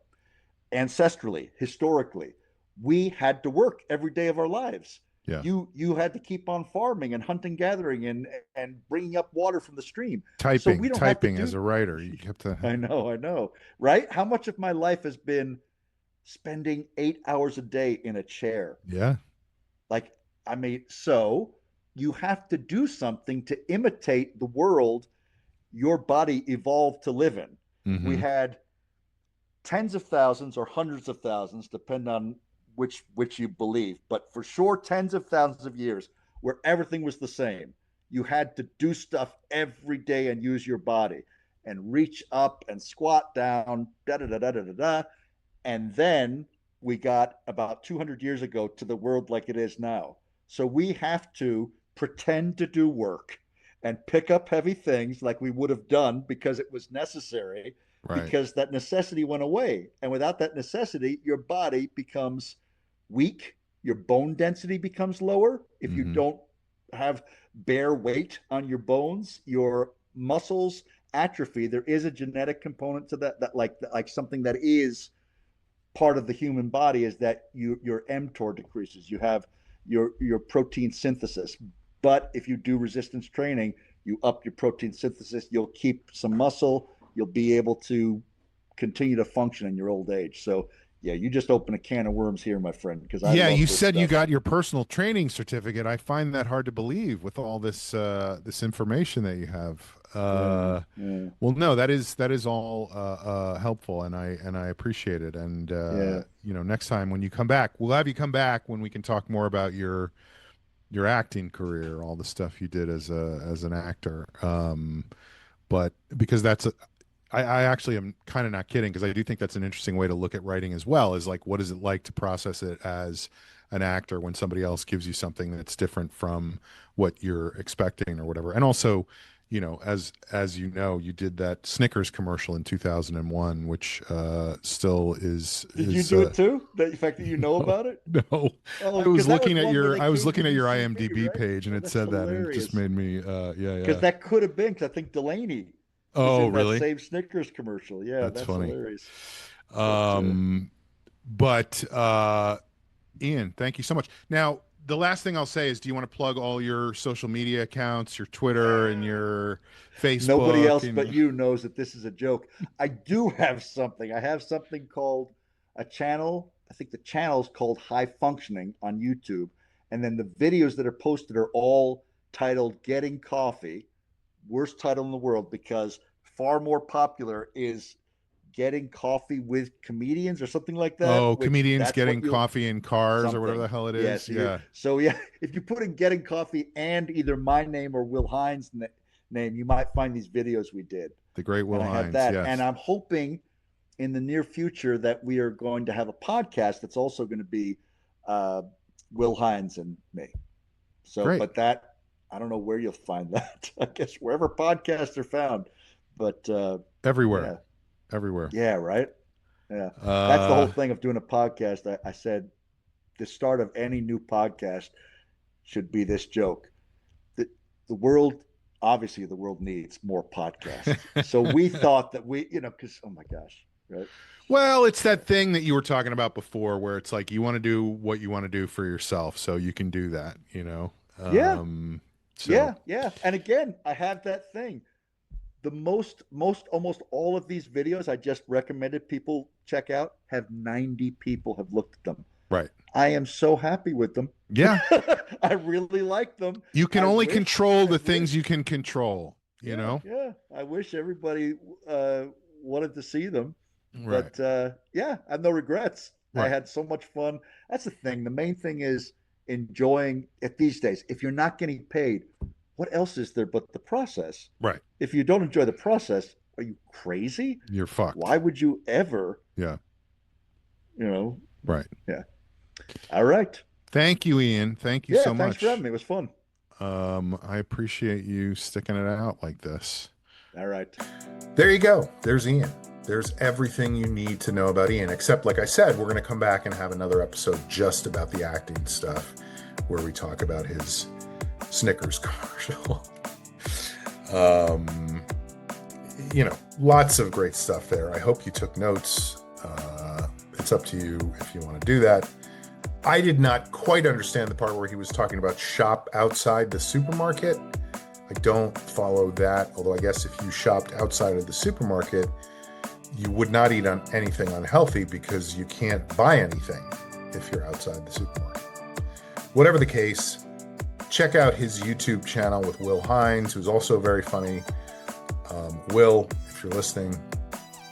ancestrally, historically, we had to work every day of our lives. Yeah. You had to keep on farming and hunting, gathering, and bringing up water from the stream. Typing, so we don't typing as a writer. You have to. I know. Right? How much of my life has been spending 8 hours a day in a chair? Yeah. So you have to do something to imitate the world your body evolved to live in. Mm-hmm. We had tens of thousands or hundreds of thousands, depending on which you believe, but for sure tens of thousands of years where everything was the same. You had to do stuff every day and use your body and reach up and squat down, da-da-da-da-da-da. And then we got about 200 years ago to the world like it is now. So we have to pretend to do work and pick up heavy things like we would have done because it was necessary, right. Because that necessity went away. And without that necessity, your body becomes weak, your bone density becomes lower. If you don't have bare weight on your bones, your muscles atrophy. There is a genetic component to that like something that is part of the human body is that your mTOR decreases. You have your protein synthesis. But if you do resistance training, you up your protein synthesis, you'll keep some muscle, you'll be able to continue to function in your old age. So Yeah, you just open a can of worms here, my friend, because I Yeah, love you this said you stuff. got your personal training certificate. I find that hard to believe with all this information that you have. Yeah, yeah, Well, no, that is all helpful, and I appreciate it. And yeah. next time when you come back, we'll have you come back when we can talk more about your acting career, all the stuff you did as an actor. But because I actually am kind of not kidding, because I do think that's an interesting way to look at writing as well, is like, what is it like to process it as an actor when somebody else gives you something that's different from what you're expecting or whatever. And also, as you did that Snickers commercial in 2001, which still Did you is do it too? The fact that you know no, about it? no. Oh, I was because that was looking at one where your they I was came to looking at your UCB, IMDb right? page, and Oh, it that's said that, and it just hilarious. made me Because yeah. that could have been, because I think Delaney was Oh, in that really? same Snickers commercial. Yeah, That's that's funny. hilarious. But Um, but Ian, thank you so much. Now, the last thing I'll say is, do you want to plug all your social media accounts, your Twitter and your nobody Facebook else but and you knows that this is a joke. I do have something. I have something called a channel. I think the channel is called High Functioning on YouTube. And then the videos that are posted are all titled Getting Coffee. Worst title in the world, because far more popular is Getting Coffee with Comedians or something like that, oh, which comedians that's getting what you'll coffee in cars or whatever something. the hell it Yeah, is. so you're Yeah, so yeah, if you put in Getting Coffee and either my name or Will Hines' name, you might find these videos we did. the great And Will I have Hines. that. And Yes, I'm hoping in the near future that we are going to have a podcast that's also going to be uh, Will Hines and me. So, great. but that, I don't know where you'll find that. I guess wherever podcasts are found. But Everywhere, yeah, everywhere. yeah, right. Yeah. That's the whole Uh, thing of doing a podcast. I said the start of any new podcast should be this joke. The, the world, obviously, the world needs more podcasts. So we thought that because, oh my gosh, right? well, it's that thing that you were talking about before, where it's like you want to do what you want to do for yourself, so you can do that. Yeah, So yeah, yeah. And again, I have that thing. The almost all of these videos I just recommended people check out have 90 people have looked at them. right. I am so happy with them. Yeah, I really like them. you can I only wish, control I the things you wish, can control, you yeah, know? yeah. I wish everybody wanted to see them, Right. but yeah, I have no regrets. I Right. had so much fun. That's the thing. The main thing is enjoying it these days. If you're not getting paid, what else is there but the process? Right. If you don't enjoy the process, are you crazy? You're fucked. Why would you ever, Yeah. you know? Right. Yeah. All right. Thank you, Ian. Thank you Yeah. so Thanks for having much. me. It was fun. I appreciate you sticking it out like this. All right. There you go. There's Ian. There's everything you need to know about Ian, except, like I said, we're going to come back and have another episode just about the acting stuff where we talk about his Snickers commercial. Lots of great stuff there. I hope you took notes. It's up to you if you want to do that. I did not quite understand the part where he was talking about shop outside the supermarket. I don't follow that, although I guess if you shopped outside of the supermarket, you would not eat on anything unhealthy because you can't buy anything if you're outside the supermarket. Whatever the case, check out his YouTube channel with Will Hines, who's also very funny. Will, if you're listening,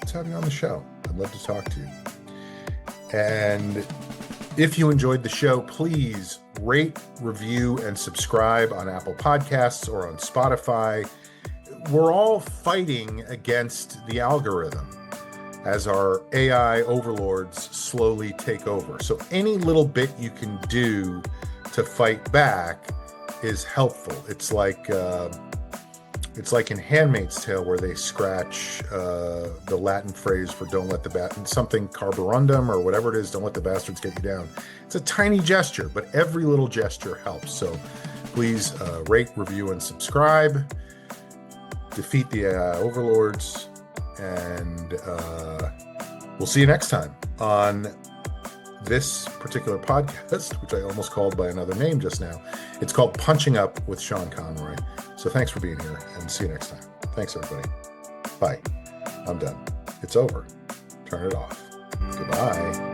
let's have you on the show. I'd love to talk to you. And if you enjoyed the show, please rate, review, and subscribe on Apple Podcasts or on Spotify. We're all fighting against the algorithm as our AI overlords slowly take over. So any little bit you can do to fight back is helpful. It's like in Handmaid's Tale where they scratch the Latin phrase for "don't let the something carborundum" or whatever it is, "don't let the bastards get you down." It's a tiny gesture, but every little gesture helps. So please rate, review, and subscribe. Defeat the AI overlords, and we'll see you next time on this particular podcast, which I almost called by another name just now. It's called Punching Up with Sean Conroy. So thanks for being here, and see you next time. Thanks, everybody. Bye. I'm done. It's over. Turn it off. Goodbye.